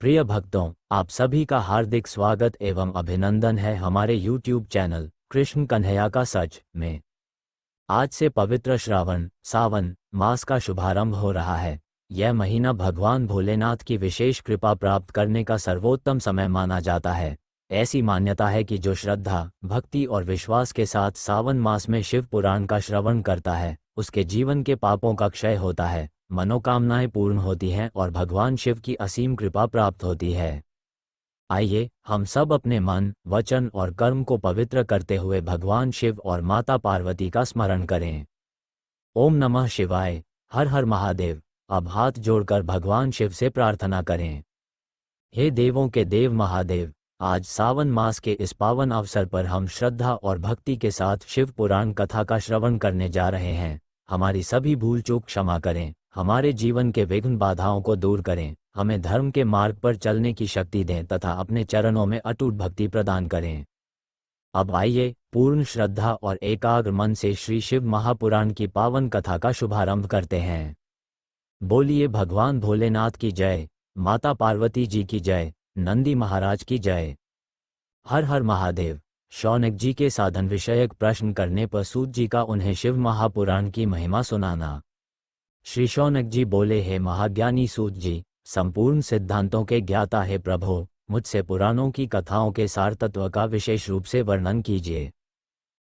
प्रिय भक्तों, आप सभी का हार्दिक स्वागत एवं अभिनंदन है हमारे YouTube चैनल कृष्ण कन्हैया का सच में। आज से पवित्र श्रावण सावन मास का शुभारंभ हो रहा है। यह महीना भगवान भोलेनाथ की विशेष कृपा प्राप्त करने का सर्वोत्तम समय माना जाता है। ऐसी मान्यता है कि जो श्रद्धा, भक्ति और विश्वास के साथ सावन मास में शिव पुराण का श्रवण करता है, उसके जीवन के पापों का क्षय होता है, मनोकामनाएं पूर्ण होती हैं और भगवान शिव की असीम कृपा प्राप्त होती है। आइए हम सब अपने मन, वचन और कर्म को पवित्र करते हुए भगवान शिव और माता पार्वती का स्मरण करें। ओम नमः शिवाय, हर हर महादेव। अब हाथ जोड़कर भगवान शिव से प्रार्थना करें। हे देवों के देव महादेव, आज सावन मास के इस पावन अवसर पर हम श्रद्धा और भक्ति के साथ शिव पुराण कथा का श्रवण करने जा रहे हैं। हमारी सभी भूल चूक क्षमा करें, हमारे जीवन के विघ्न बाधाओं को दूर करें, हमें धर्म के मार्ग पर चलने की शक्ति दें तथा अपने चरणों में अटूट भक्ति प्रदान करें। अब आइए पूर्ण श्रद्धा और एकाग्र मन से श्री शिव महापुराण की पावन कथा का शुभारंभ करते हैं। बोलिए भगवान भोलेनाथ की जय, माता पार्वती जी की जय, नंदी महाराज की जय। हर हर महादेव। शौनक जी के साधन विषयक प्रश्न करने पर सूत जी का उन्हें शिव महापुराण की महिमा सुनाना। श्री शौनक जी बोले, हे महाज्ञानी सूत जी, संपूर्ण सिद्धांतों के ज्ञाता है प्रभु, मुझसे पुराणों की कथाओं के सार तत्व का विशेष रूप से वर्णन कीजिए।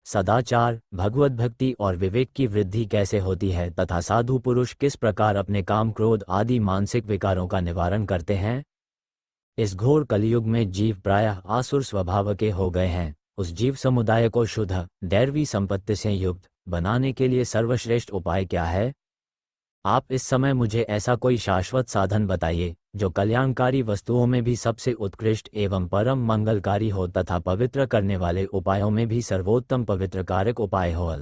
सदाचार, भगवत भक्ति और विवेक की वृद्धि कैसे होती है तथा साधु पुरुष किस प्रकार अपने काम, क्रोध आदि मानसिक विकारों का निवारण करते हैं। इस घोर कलयुग में जीव प्रायः आसुर स्वभाव के हो गए हैं। उस जीव समुदाय को शुद्ध दैवी संपत्ति से युक्त बनाने के लिए सर्वश्रेष्ठ उपाय क्या है? आप इस समय मुझे ऐसा कोई शाश्वत साधन बताइए जो कल्याणकारी वस्तुओं में भी सबसे उत्कृष्ट एवं परम मंगलकारी हो तथा पवित्र करने वाले उपायों में भी सर्वोत्तम पवित्रकारक उपाय हो।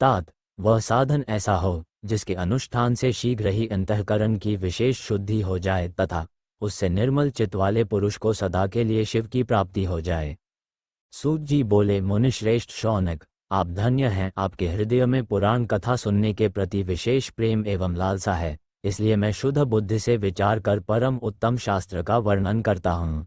तात वह साधन ऐसा हो जिसके अनुष्ठान से शीघ्र ही अंतःकरण की विशेष शुद्धि हो जाए तथा उससे निर्मल चित्त वाले पुरुष को सदा के लिए शिव की प्राप्ति हो जाए। सूत जी बोले, मुनिश्रेष्ठ शौनक, आप धन्य हैं, आपके हृदय में पुराण कथा सुनने के प्रति विशेष प्रेम एवं लालसा है, इसलिए मैं शुद्ध बुद्धि से विचार कर परम उत्तम शास्त्र का वर्णन करता हूँ।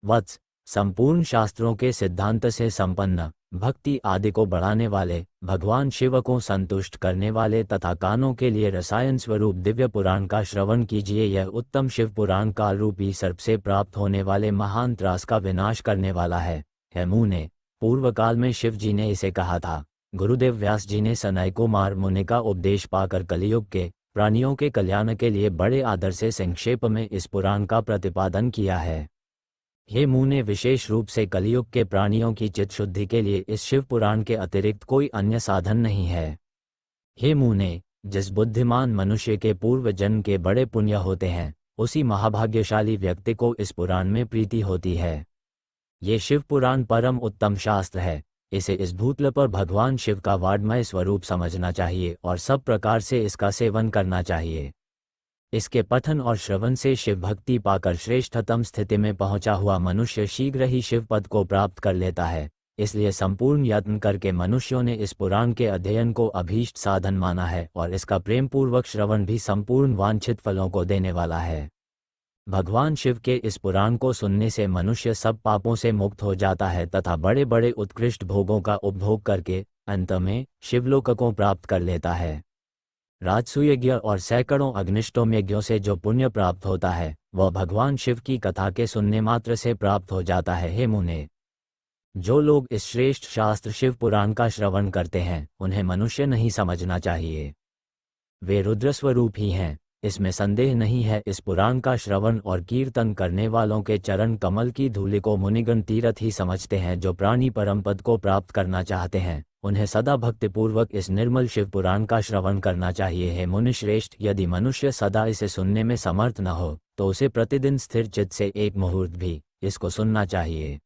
वत्स, संपूर्ण शास्त्रों के सिद्धांत से संपन्न, भक्ति आदि को बढ़ाने वाले, भगवान शिव को संतुष्ट करने वाले तथा कानों के लिए रसायन स्वरूप दिव्य पुराण का श्रवण कीजिए। यह उत्तम शिव पुराण काल रूपी सर्प से प्राप्त होने वाले महान त्रास का विनाश करने वाला है। मुने, पूर्व काल में शिव जी ने इसे कहा था। गुरुदेव व्यास जी ने सनय कुमार मुनि का उपदेश पाकर कलियुग के प्राणियों के कल्याण के लिए बड़े आदर से संक्षेप में इस पुराण का प्रतिपादन किया है। हे मुने, विशेष रूप से कलियुग के प्राणियों की चित्त शुद्धि के लिए इस शिव पुराण के अतिरिक्त कोई अन्य साधन नहीं है। हे मुने, जिस बुद्धिमान मनुष्य के पूर्व जन्म के बड़े पुण्य होते हैं, उसी महाभाग्यशाली व्यक्ति को इस पुराण में प्रीति होती है। ये शिव पुराण परम उत्तम शास्त्र है। इसे इस भूतल पर भगवान शिव का वाड्मय स्वरूप समझना चाहिए और सब प्रकार से इसका सेवन करना चाहिए। इसके पठन और श्रवण से शिव भक्ति पाकर श्रेष्ठतम स्थिति में पहुंचा हुआ मनुष्य शीघ्र ही शिव पद को प्राप्त कर लेता है। इसलिए संपूर्ण यत्न करके मनुष्यों ने इस पुराण के अध्ययन को अभीष्ट साधन माना है और इसका प्रेम पूर्वक श्रवण भी संपूर्ण वांछित फलों को देने वाला है। भगवान शिव के इस पुराण को सुनने से मनुष्य सब पापों से मुक्त हो जाता है तथा बड़े बड़े उत्कृष्ट भोगों का उपभोग करके अंत में शिवलोक को प्राप्त कर लेता है। राजसूय यज्ञ और सैकड़ों अग्निष्टोम यज्ञों से जो पुण्य प्राप्त होता है, वह भगवान शिव की कथा के सुनने मात्र से प्राप्त हो जाता है। हे मुने, जो लोग इस श्रेष्ठ शास्त्र शिव पुराण का श्रवण करते हैं, उन्हें मनुष्य नहीं समझना चाहिए। वे रुद्र स्वरूप ही हैं, इसमें संदेह नहीं है। इस पुराण का श्रवण और कीर्तन करने वालों के चरण कमल की धूलि को मुनिगण तीर्थ ही समझते हैं। जो प्राणी परम पद को प्राप्त करना चाहते हैं, उन्हें सदा भक्तिपूर्वक इस निर्मल शिव पुराण का श्रवण करना चाहिए। है मुनिश्रेष्ठ, यदि मनुष्य सदा इसे सुनने में समर्थ न हो तो उसे प्रतिदिन स्थिर चित्त से एक मुहूर्त भी इसको सुनना चाहिए।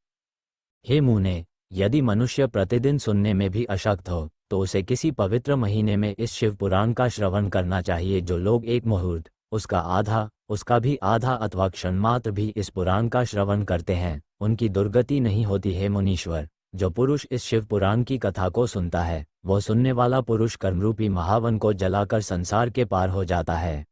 हे मुने, यदि मनुष्य प्रतिदिन सुनने में भी अशक्त हो तो उसे किसी पवित्र महीने में इस शिव पुराण का श्रवण करना चाहिए। जो लोग एक मुहूर्त, उसका भी आधा अथवा क्षण मात्र भी इस पुराण का श्रवण करते हैं, उनकी दुर्गति नहीं होती है। मुनीश्वर, जो पुरुष इस शिव पुराण की कथा को सुनता है, वह सुनने वाला पुरुष कर्मरूपी महावन को जलाकर संसार के पार हो जाता है।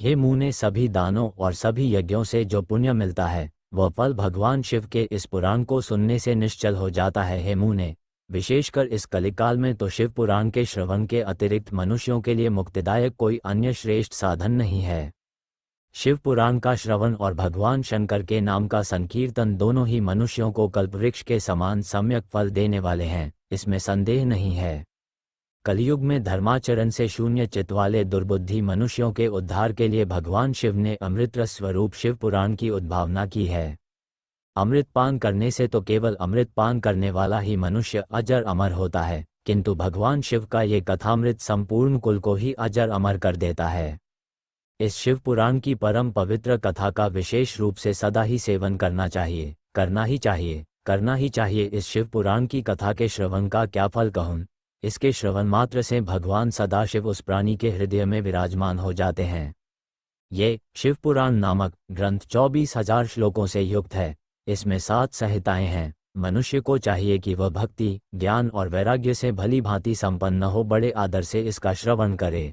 हे मुने, सभी दानों और सभी यज्ञों से जो पुण्य मिलता है वह फल भगवान शिव के इस पुराण को सुनने से निश्चल हो जाता है। हे मुने, विशेषकर इस कलिकाल में तो शिव पुराण के श्रवण के अतिरिक्त मनुष्यों के लिए मुक्तिदायक कोई अन्य श्रेष्ठ साधन नहीं है। शिव पुराण का श्रवण और भगवान शंकर के नाम का संकीर्तन दोनों ही मनुष्यों को कल्पवृक्ष के समान सम्यक फल देने वाले हैं, इसमें संदेह नहीं है। कलयुग में धर्माचरण से शून्य चित्त वाले दुर्बुद्धि मनुष्यों के उद्धार के लिए भगवान शिव ने अमृत रस स्वरूप शिव पुराण की उद्भावना की है। अमृत पान करने से तो केवल अमृत पान करने वाला ही मनुष्य अजर अमर होता है, किंतु भगवान शिव का ये कथामृत संपूर्ण कुल को ही अजर अमर कर देता है। इस शिव पुराण की परम पवित्र कथा का विशेष रूप से सदा ही सेवन करना चाहिए, करना ही चाहिए, करना ही चाहिए। इस शिव पुराण की कथा के श्रवण का क्या फल कहूँ। इसके श्रवण मात्र से भगवान सदाशिव उस प्राणी के हृदय में विराजमान हो जाते हैं। ये शिव पुराण नामक ग्रंथ 24,000 श्लोकों से युक्त है। इसमें 7 संहिताएं हैं। मनुष्य को चाहिए कि वह भक्ति, ज्ञान और वैराग्य से भली भांति संपन्न हो बड़े आदर से इसका श्रवण करे।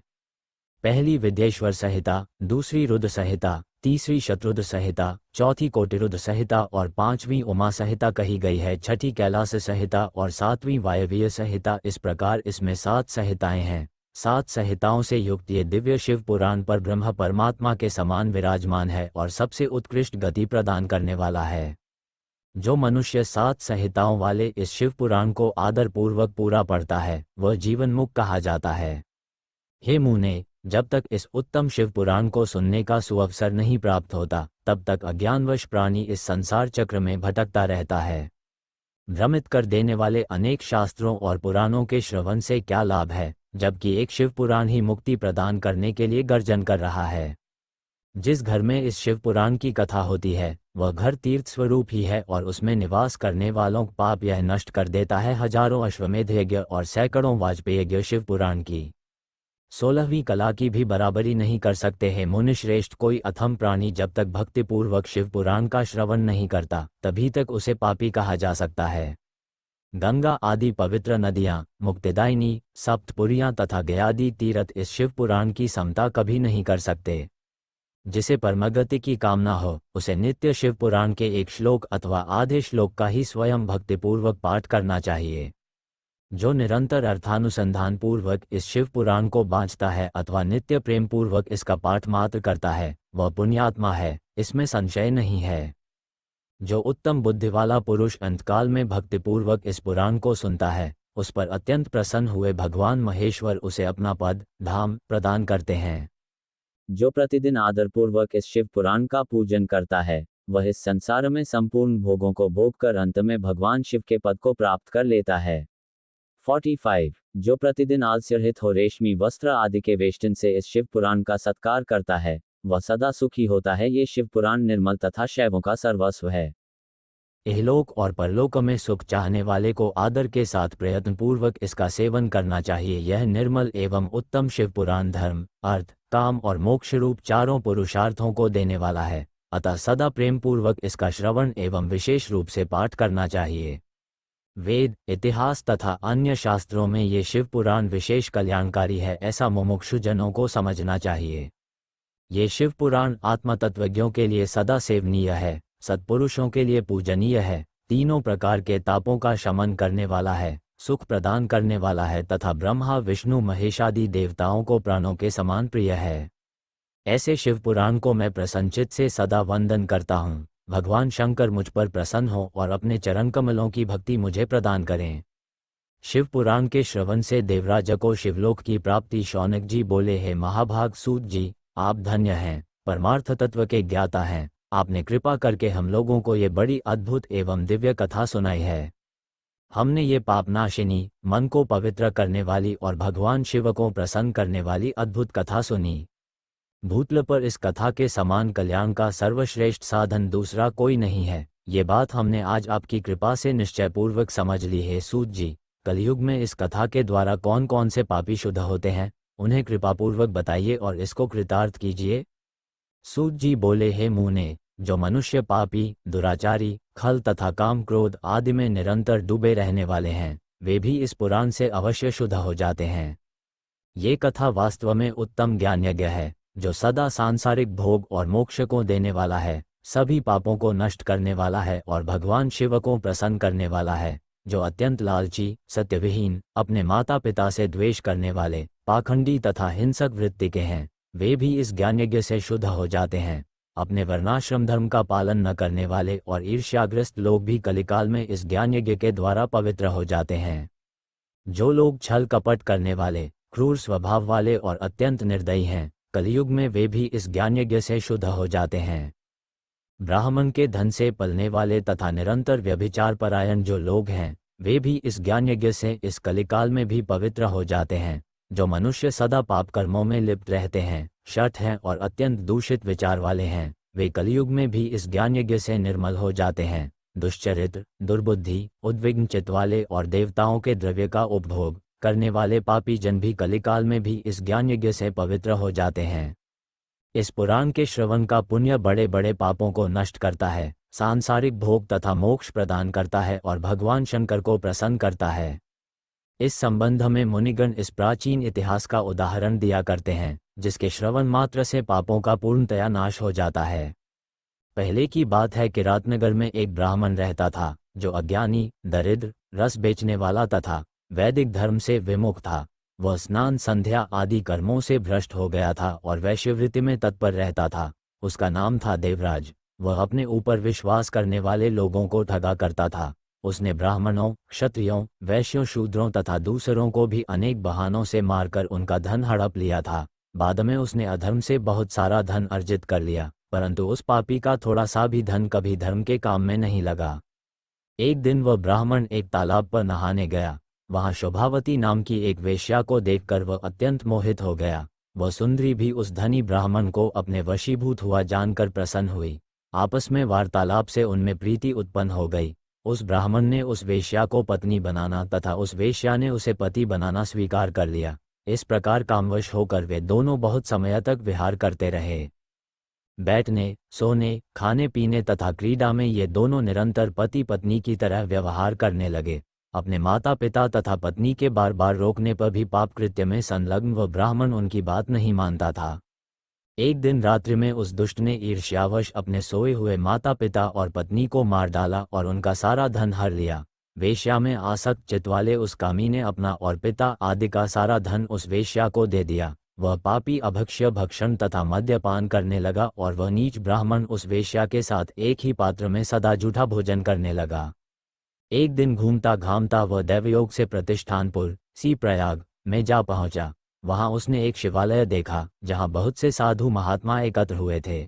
पहली विद्येश्वर संहिता, दूसरी रुद्र संहिता, तीसरी शत्रुद्र संहिता, चौथी कोटिरुद्र संहिता और पांचवीं उमा संहिता कही गई है। छठी कैलाश संहिता और सातवीं वायवीय संहिता। इस प्रकार इसमें 7 संहिताएं हैं। 7 संहिताओं से युक्त ये दिव्य शिव पुराण पर ब्रह्म परमात्मा के समान विराजमान है और सबसे उत्कृष्ट गति प्रदान करने वाला है। जो मनुष्य 7 संहिताओं वाले इस शिव पुराण को आदरपूर्वक पूरा पढ़ता है वह जीवन मुक्त कहा जाता है। हे मुने, जब तक इस उत्तम शिव पुराण को सुनने का सुअवसर नहीं प्राप्त होता तब तक अज्ञानवश प्राणी इस संसार चक्र में भटकता रहता है। भ्रमित कर देने वाले अनेक शास्त्रों और पुराणों के श्रवण से क्या लाभ है, जबकि एक शिव पुराण ही मुक्ति प्रदान करने के लिए गर्जन कर रहा है। जिस घर में इस शिव पुराण की कथा होती है वह घर तीर्थ स्वरूप ही है और उसमें निवास करने वालों का पाप यह नष्ट कर देता है। हजारों अश्वमेध यज्ञ और सैकड़ों वाजपेय यज्ञ शिव पुराण की 16वीं कला की भी बराबरी नहीं कर सकते हैं। मुनिश्रेष्ठ, कोई अथम प्राणी जब तक भक्तिपूर्वक शिव पुराण का श्रवण नहीं करता तभी तक उसे पापी कहा जा सकता है। गंगा आदि पवित्र नदियां, मुक्तिदायिनी, सप्तपुरियां तथा गयादि तीर्थ इस शिव पुराण की समता कभी नहीं कर सकते। जिसे परमगति की कामना हो उसे नित्य शिव पुराण के एक श्लोक अथवा आधे श्लोक का ही स्वयं भक्तिपूर्वक पाठ करना चाहिए। जो निरंतर अर्थानुसंधान पूर्वक इस शिव पुराण को बाँचता है अथवा नित्य प्रेम पूर्वक इसका पाठ मात्र करता है वह पुण्यात्मा है, इसमें संशय नहीं है। जो उत्तम बुद्धि वाला पुरुष अंतकाल में भक्तिपूर्वक इस पुराण को सुनता है उस पर अत्यंत प्रसन्न हुए भगवान महेश्वर उसे अपना पद, धाम प्रदान करते हैं। जो प्रतिदिन आदरपूर्वक इस शिव पुराण का पूजन करता है वह इस संसार में संपूर्ण भोगों को भोग कर अंत में भगवान शिव के पद को प्राप्त कर लेता है। 45 जो प्रतिदिन आलस्यरहित हो रेशमी वस्त्र आदि के वेष्टन से इस शिव पुराण का सत्कार करता है वह सदा सुखी होता है। ये शिव पुराण निर्मल तथा शैवों का सर्वस्व है। इहलोक और परलोक में सुख चाहने वाले को आदर के साथ प्रयत्नपूर्वक इसका सेवन करना चाहिए। यह निर्मल एवं उत्तम शिव पुराण धर्म, अर्थ, काम और मोक्ष रूप चारों पुरुषार्थों को देने वाला है, अतः सदा प्रेम पूर्वक इसका श्रवण एवं विशेष रूप से पाठ करना चाहिए। वेद, इतिहास तथा अन्य शास्त्रों में ये शिव पुराण विशेष कल्याणकारी है, ऐसा मुमुक्षु जनों को समझना चाहिए। ये शिव पुराण आत्मतत्वज्ञों के लिए सदा सेवनीय है, सत्पुरुषों के लिए पूजनीय है, तीनों प्रकार के तापों का शमन करने वाला है, सुख प्रदान करने वाला है तथा ब्रह्मा विष्णु महेशादि देवताओं को प्राणों के समान प्रिय है। ऐसे शिव पुराण को मैं प्रसन्नचित्त से सदा वंदन करता हूँ। भगवान शंकर मुझ पर प्रसन्न हो और अपने चरण कमलों की भक्ति मुझे प्रदान करें। शिव पुराण के श्रवण से देवराज को शिवलोक की प्राप्ति। शौनक जी बोले, हे महाभाग सूत जी, आप धन्य हैं, परमार्थ तत्व के ज्ञाता हैं। आपने कृपा करके हम लोगों को ये बड़ी अद्भुत एवं दिव्य कथा सुनाई है। हमने ये पापनाशिनी, मन को पवित्र करने वाली और भगवान शिव को प्रसन्न करने वाली अद्भुत कथा सुनी। भूतल पर इस कथा के समान कल्याण का सर्वश्रेष्ठ साधन दूसरा कोई नहीं है। ये बात हमने आज आपकी कृपा से निश्चयपूर्वक समझ ली है। सूत जी, कलयुग में इस कथा के द्वारा कौन कौन से पापी शुद्ध होते हैं, उन्हें कृपापूर्वक बताइए और इसको कृतार्थ कीजिए। सूत जी बोले, हे मुने, जो मनुष्य पापी, दुराचारी, खल तथा काम क्रोध आदि में निरंतर डूबे रहने वाले हैं वे भी इस पुराण से अवश्य शुद्ध हो जाते हैं। ये कथा वास्तव में उत्तम ज्ञान यज्ञ है। जो सदा सांसारिक भोग और मोक्ष को देने वाला है, सभी पापों को नष्ट करने वाला है और भगवान शिव को प्रसन्न करने वाला है। जो अत्यंत लालची, सत्यविहीन, अपने माता पिता से द्वेष करने वाले, पाखंडी तथा हिंसक वृत्ति के हैं, वे भी इस ज्ञानयज्ञ से शुद्ध हो जाते हैं। अपने वर्णाश्रम धर्म का पालन न करने वाले और ईर्ष्याग्रस्त लोग भी कलिकाल में इस ज्ञानयज्ञ के द्वारा पवित्र हो जाते हैं। जो लोग छल कपट करने वाले, क्रूर स्वभाव वाले और अत्यंत निर्दयी हैं, कलयुग में वे भी इस ज्ञानयज्ञ से शुद्ध हो जाते हैं। ब्राह्मण के धन से पलने वाले तथा निरंतर व्यभिचार परायण जो लोग हैं, वे भी इस ज्ञानयज्ञ से इस कलिकाल में भी पवित्र हो जाते हैं। जो मनुष्य सदा पाप कर्मों में लिप्त रहते हैं, शठ हैं और अत्यंत दूषित विचार वाले हैं, वे कलयुग में भी इस ज्ञानयज्ञ से निर्मल हो जाते हैं। दुश्चरित्र, दुर्बुद्धि, उद्विग्न चित्त वाले और देवताओं के द्रव्य का उपभोग करने वाले पापी जन भी कलिकाल में भी इस ज्ञानयज्ञ से पवित्र हो जाते हैं। इस पुराण के श्रवण का पुण्य बड़े बड़े पापों को नष्ट करता है, सांसारिक भोग तथा मोक्ष प्रदान करता है और भगवान शंकर को प्रसन्न करता है। इस संबंध में मुनिगण इस प्राचीन इतिहास का उदाहरण दिया करते हैं, जिसके श्रवण मात्र से पापों का पूर्णतया नाश हो जाता है। पहले की बात है कि रातनगर में एक ब्राह्मण रहता था, जो अज्ञानी, दरिद्र, रस बेचने वाला तथा वैदिक धर्म से विमुख था। वह स्नान, संध्या आदि कर्मों से भ्रष्ट हो गया था और वैश्यवृत्ति में तत्पर रहता था। उसका नाम था देवराज। वह अपने ऊपर विश्वास करने वाले लोगों को ठगा करता था। उसने ब्राह्मणों, क्षत्रियों, वैश्यों, शूद्रों तथा दूसरों को भी अनेक बहानों से मारकर उनका धन हड़प लिया था। बाद में उसने अधर्म से बहुत सारा धन अर्जित कर लिया, परंतु उस पापी का थोड़ा सा भी धन कभी धर्म के काम में नहीं लगा। एक दिन वह ब्राह्मण एक तालाब पर नहाने गया। वहां शोभावती नाम की एक वेश्या को देखकर वह अत्यंत मोहित हो गया। वह सुंदरी भी उस धनी ब्राह्मण को अपने वशीभूत हुआ जानकर प्रसन्न हुई। आपस में वार्तालाप से उनमें प्रीति उत्पन्न हो गई। उस ब्राह्मण ने उस वेश्या को पत्नी बनाना तथा उस वेश्या ने उसे पति बनाना स्वीकार कर लिया। इस प्रकार कामवश होकर वे दोनों बहुत समय तक विहार करते रहे। बैठने, सोने, खाने पीने तथा क्रीड़ा में ये दोनों निरंतर पति पत्नी की तरह व्यवहार करने लगे। अपने माता पिता तथा पत्नी के बार बार रोकने पर भी पाप कृत्य में संलग्न वह ब्राह्मण उनकी बात नहीं मानता था। एक दिन रात्रि में उस दुष्ट ने ईर्ष्यावश अपने सोए हुए माता पिता और पत्नी को मार डाला और उनका सारा धन हर लिया। वेश्या में आसक्त चित्त वाले उस कामी ने अपना और पिता आदि का सारा धन उस वेश्या को दे दिया। वह पापी अभक्ष्य भक्षण तथा मद्यपान करने लगा और वह नीच ब्राह्मण उस वेश्या के साथ एक ही पात्र में सदा जूठा भोजन करने लगा। एक दिन घूमता घामता वह दैवयोग से प्रतिष्ठानपुर, सी प्रयाग में जा पहुंचा। वहां उसने एक शिवालय देखा, जहां बहुत से साधु महात्मा एकत्र हुए थे।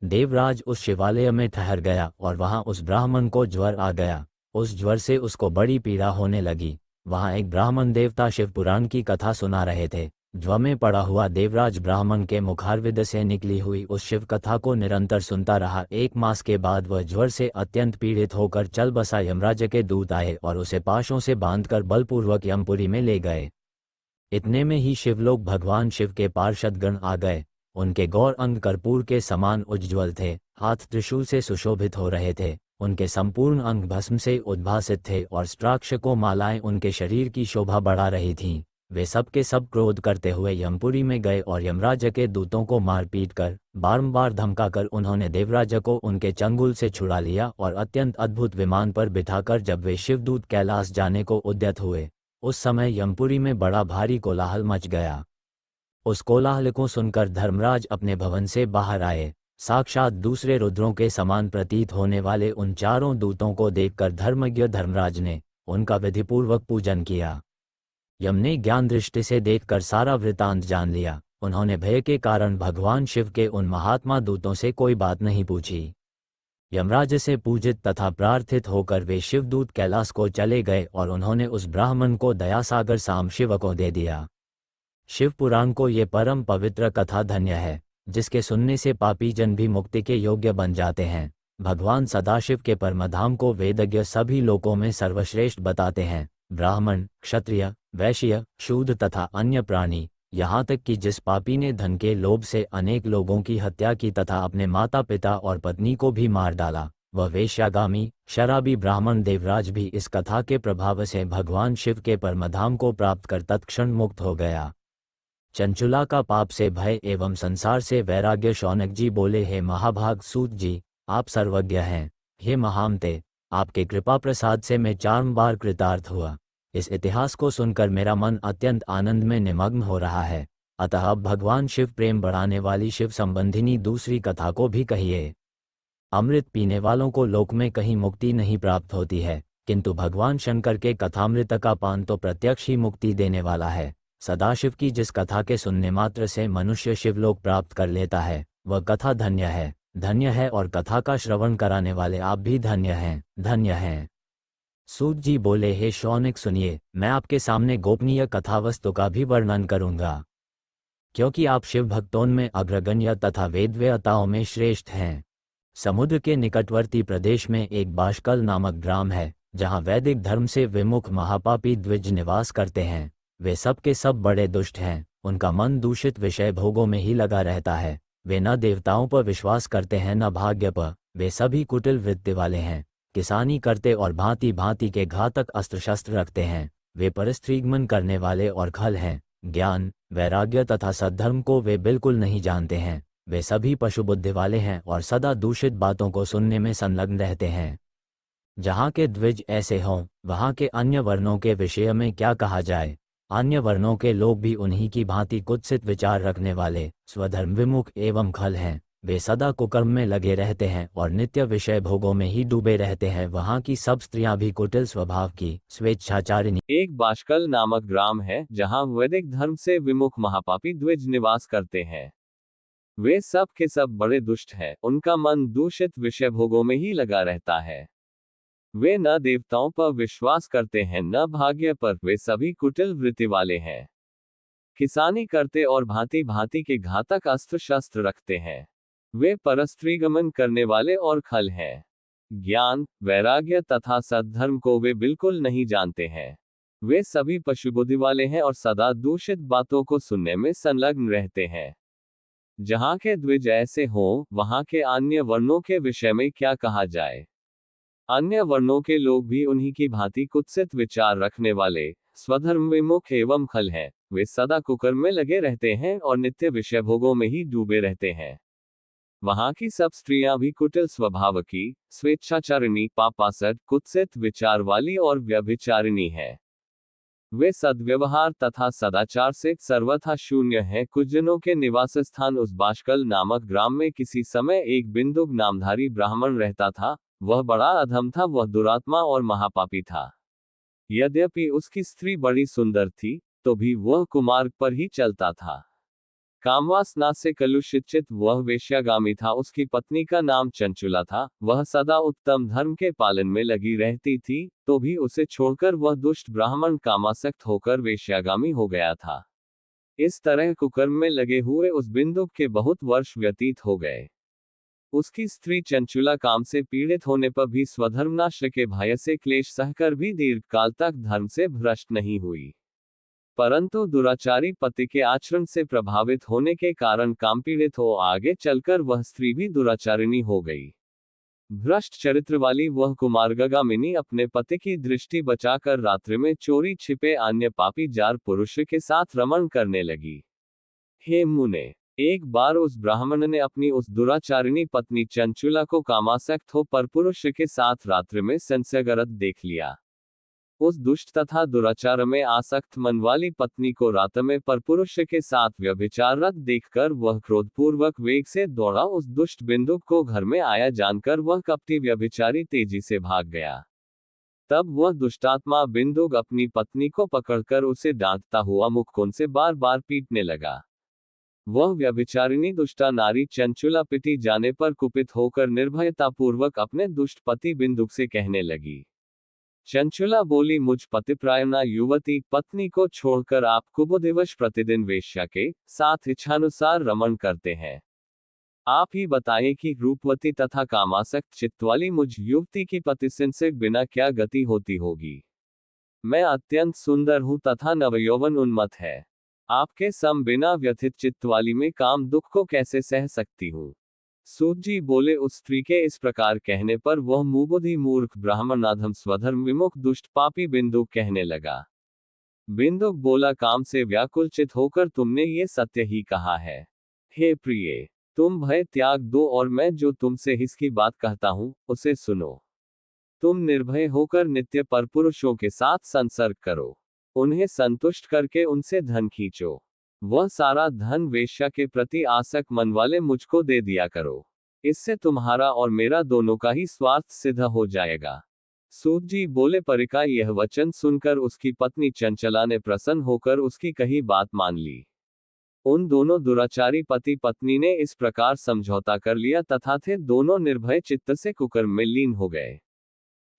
देवराज उस शिवालय में ठहर गया और वहां उस ब्राह्मण को ज्वर आ गया। उस ज्वर से उसको बड़ी पीड़ा होने लगी। वहां एक ब्राह्मण देवता शिव पुराण की कथा सुना रहे थे। ज्वर में पड़ा हुआ देवराज ब्राह्मण के मुखारविंद से निकली हुई उस शिव कथा को निरंतर सुनता रहा। 1 मास के बाद वह ज्वर से अत्यंत पीड़ित होकर चल बसा। यमराज के दूत आए और उसे पाशों से बांधकर बलपूर्वक यमपुरी में ले गए। इतने में ही शिवलोक भगवान शिव के पार्षदगण आ गए। उनके गौर अंग कर्पूर के समान उज्ज्वल थे, हाथ त्रिशूल से सुशोभित हो रहे थे। उनके संपूर्ण अंग भस्म से उद्भासित थे और स्त्राक्ष को मालाएं उनके शरीर की शोभा बढ़ा रही थीं। वे सब के सब क्रोध करते हुए यमपुरी में गए और यमराज के दूतों को मार पीट कर, बारंबार धमकाकर उन्होंने देवराज को उनके चंगुल से छुड़ा लिया और अत्यंत अद्भुत विमान पर बिठाकर जब वे शिवदूत कैलाश जाने को उद्यत हुए, उस समय यमपुरी में बड़ा भारी कोलाहल मच गया। उस कोलाहल को सुनकर धर्मराज अपने भवन से बाहर आए। साक्षात दूसरे रुद्रों के समान प्रतीत होने वाले उन चारों दूतों को देखकर धर्मज्ञ धर्मराज ने उनका विधिपूर्वक पूजन किया। यम ने ज्ञान दृष्टि से देखकर सारा वृतांत जान लिया। उन्होंने भय के कारण भगवान शिव के उन महात्मा दूतों से कोई बात नहीं पूछी। यमराज से पूजित तथा प्रार्थित होकर वे शिवदूत कैलाश को चले गए और उन्होंने उस ब्राह्मण को दयासागर साम शिव को दे दिया। शिव पुराण को ये परम पवित्र कथा धन्य है, जिसके सुनने से पापी जन भी मुक्ति के योग्य बन जाते हैं। भगवान सदाशिव के परमधाम को वेदज्ञ सभी लोकों में सर्वश्रेष्ठ बताते हैं। ब्राह्मण, क्षत्रिय, वैश्य, शूद्र तथा अन्य प्राणी, यहाँ तक कि जिस पापी ने धन के लोभ से अनेक लोगों की हत्या की तथा अपने माता पिता और पत्नी को भी मार डाला, वह वेश्यागामी शराबी ब्राह्मण देवराज भी इस कथा के प्रभाव से भगवान शिव के परमधाम को प्राप्त कर तत्क्षण मुक्त हो गया। चंचुला का पाप से भय एवं संसार से वैराग्य। शौनक जी बोले, हे महाभाग सूत जी, आप सर्वज्ञ हैं। हे महामते, आपके कृपा प्रसाद से मैं 4 बार कृतार्थ हुआ। इस इतिहास को सुनकर मेरा मन अत्यंत आनंद में निमग्न हो रहा है। अतः अब भगवान शिव प्रेम बढ़ाने वाली शिव संबंधिनी दूसरी कथा को भी कहिए। अमृत पीने वालों को लोक में कहीं मुक्ति नहीं प्राप्त होती है, किंतु भगवान शंकर के कथामृत का पान तो प्रत्यक्ष ही मुक्ति देने वाला है। सदाशिव की जिस कथा के सुनने मात्र से मनुष्य शिवलोक प्राप्त कर लेता है, वह कथा धन्य है, धन्य है। और कथा का श्रवण कराने वाले आप भी धन्य हैं, धन्य हैं। सूत जी बोले, हे शौनक सुनिए, मैं आपके सामने गोपनीय कथा वस्तु का भी वर्णन करूंगा, क्योंकि आप शिव भक्तों में अग्रगण्य तथा वेदवेताओं में श्रेष्ठ हैं। समुद्र के निकटवर्ती प्रदेश में एक बाष्कल नामक ग्राम है, जहाँ वैदिक धर्म से विमुख महापापी द्विज निवास करते हैं। वे सब के सब बड़े दुष्ट हैं, उनका मन दूषित विषय भोगों में ही लगा रहता है। वे न देवताओं पर विश्वास करते हैं न भाग्य पर। वे सभी कुटिल वृत्ति वाले हैं, किसानी करते और भांति भांति के घातक अस्त्र शस्त्र रखते हैं। वे परस्त्रीगमन करने वाले और खल हैं। ज्ञान, वैराग्य तथा सद्धर्म को वे बिल्कुल नहीं जानते हैं। वे सभी पशु बुद्धि वाले हैं और सदा दूषित बातों को सुनने में संलग्न रहते हैं। जहाँ के द्विज ऐसे हों, वहाँ के अन्य वर्णों के विषय में क्या कहा जाए। अन्य वर्णों के लोग भी उन्हीं की भांति कुत्सित विचार रखने वाले, स्वधर्म विमुख एवं खल हैं। वे सदा कुकर्म में लगे रहते हैं और नित्य विषय भोगों में ही डूबे रहते हैं। वहाँ की सब स्त्रियां भी कुटिल स्वभाव की, स्वेच्छाचारिणी। एक बाष्कल नामक ग्राम है, जहाँ वैदिक धर्म से विमुख महापापी द्विज निवास करते हैं। वे सब के सब बड़े दुष्ट हैं, उनका मन दूषित विषय भोगों में ही लगा रहता है। वे न देवताओं पर विश्वास करते हैं न भाग्य पर। वे सभी कुटिल वृत्ति वाले हैं, किसानी करते और भांति भांति के घातक अस्त्र शस्त्र रखते हैं। वे परस्त्रीगमन करने वाले और खल हैं। ज्ञान, वैराग्य तथा सद्धर्म को वे बिल्कुल नहीं जानते हैं। वे सभी पशुबुद्धि वाले हैं और सदा दूषित बातों को सुनने में संलग्न रहते हैं। जहाँ के द्विज ऐसे हों, वहाँ के अन्य वर्णों के विषय में क्या कहा जाए। अन्य वर्णों के लोग भी उन्हीं की भांति कुत्सित विचार रखने वाले, स्वधर्म विमुख एवं खल हैं। वे सदा कुकर्म में लगे रहते हैं और नित्य विषय भोगों में ही डूबे रहते हैं। वहाँ की सब स्त्रियां भी कुटिल स्वभाव की, स्वेच्छाचारिणी, पापासद, कुत्सित विचार वाली और व्यभिचारिणी हैं। वे सद्व्यवहार तथा सदाचार से सर्वथा शून्य हैं। कुछ जनों के निवास स्थान उस बाष्कल नामक ग्राम में किसी समय एक बिंदुक नामधारी ब्राह्मण रहता था। वह बड़ा अधम था, वह दुरात्मा और महापापी था। यद्यपि उसकी स्त्री बड़ी सुंदर थी, तो भी वह कुमार्ग पर ही चलता था। कामवासना से कलुषित चित्त वह वेश्यागामी था। उसकी पत्नी का नाम चंचुला था। वह सदा उत्तम धर्म के पालन में लगी रहती थी, तो भी उसे छोड़कर वह दुष्ट ब्राह्मण कामासक्त होकर वेश्यागामी हो गया था। इस तरह कुकर्म में लगे हुए उस बिंदुक के बहुत वर्ष व्यतीत हो गए। उसकी स्त्री चंचुला काम से पीड़ित होने पर भी स्वधर्मनाश के भय से क्लेश सहकर भी दीर्घ काल तक धर्म से भ्रष्ट नहीं हुई, परंतु दुराचारी पति के आचरण से प्रभावित होने के कारण काम पीड़ित हो आगे चलकर वह स्त्री भी दुराचारिणी हो गई। भ्रष्ट चरित्र वाली वह कुमार्गामिनी अपने पति की दृष्टि बचाकर रात्रि में चोरी छिपे अन्य पापी जार पुरुष के साथ रमण करने लगी। हे मुने, एक बार उस ब्राह्मण ने अपनी उस दुराचारिणी पत्नी चंचुला को कामासक्त हो परपुरुष के साथ रात्रि में संसर्गरत देख लिया। उस दुष्ट तथा दुराचार में आसक्त मन वाली पत्नी को रात में परपुरुष के साथ व्यभिचाररत देखकर वह क्रोधपूर्वक वेग से दौड़ा। उस दुष्ट बिंदुक को घर में आया जानकर वह कपटी व्यभिचारी तेजी से भाग गया। तब वह दुष्टात्मा बिंदुक अपनी पत्नी को पकड़कर उसे डांटता हुआ मुखकोन से बार बार पीटने लगा। वह व्यभिचारिणी दुष्टा नारी चंचुला पिटी जाने पर कुपित होकर निर्भयतापूर्वक अपने दुष्ट पति बिंदुक से कहने लगी। चंचुला बोली, मुझ पतिप्रायणा युवती पत्नी को छोड़कर आप कुबुद्धिवश प्रतिदिन वेश्या के साथ इच्छानुसार रमण करते हैं। आप ही बताएं कि रूपवती तथा कामासक्त चित्त वाली मुझ युवती की पतिसिन से बिना क्या गति होती होगी। मैं अत्यंत सुंदर हूं तथा नवयौवन उन्मत्त है। आपके सम बिना व्यथित चित्त वाली में काम दुख को कैसे सह सकती हूँ। सूत जी बोले, उस स्त्री के इस प्रकार कहने पर वह मुबुद्धि मूर्ख ब्राह्मणाधम स्वधर्म विमुख दुष्ट पापी बिंदुक कहने लगा। बिंदुक बोला, काम से व्याकुलचित होकर तुमने ये सत्य ही कहा है। हे प्रिय, तुम भय त्याग दो और मैं जो तुमसे इसकी बात कहता हूं उसे सुनो। तुम निर्भय होकर नित्य परपुरुषों के साथ संसर्ग करो। उन्हें संतुष्ट करके उनसे धन खींचो। वह सारा धन वेश्या के प्रति आसक्त मन वाले मुझको दे दिया करो। इससे तुम्हारा और मेरा दोनों का ही स्वार्थ सिद्ध हो जाएगा। सूत जी बोले, परिका यह वचन सुनकर उसकी पत्नी चंचला ने प्रसन्न होकर उसकी कही बात मान ली। उन दोनों दुराचारी पति पत्नी ने इस प्रकार समझौता कर लिया तथा थे दोनों निर्भय चित्त से कुकर्म में लीन हो गए।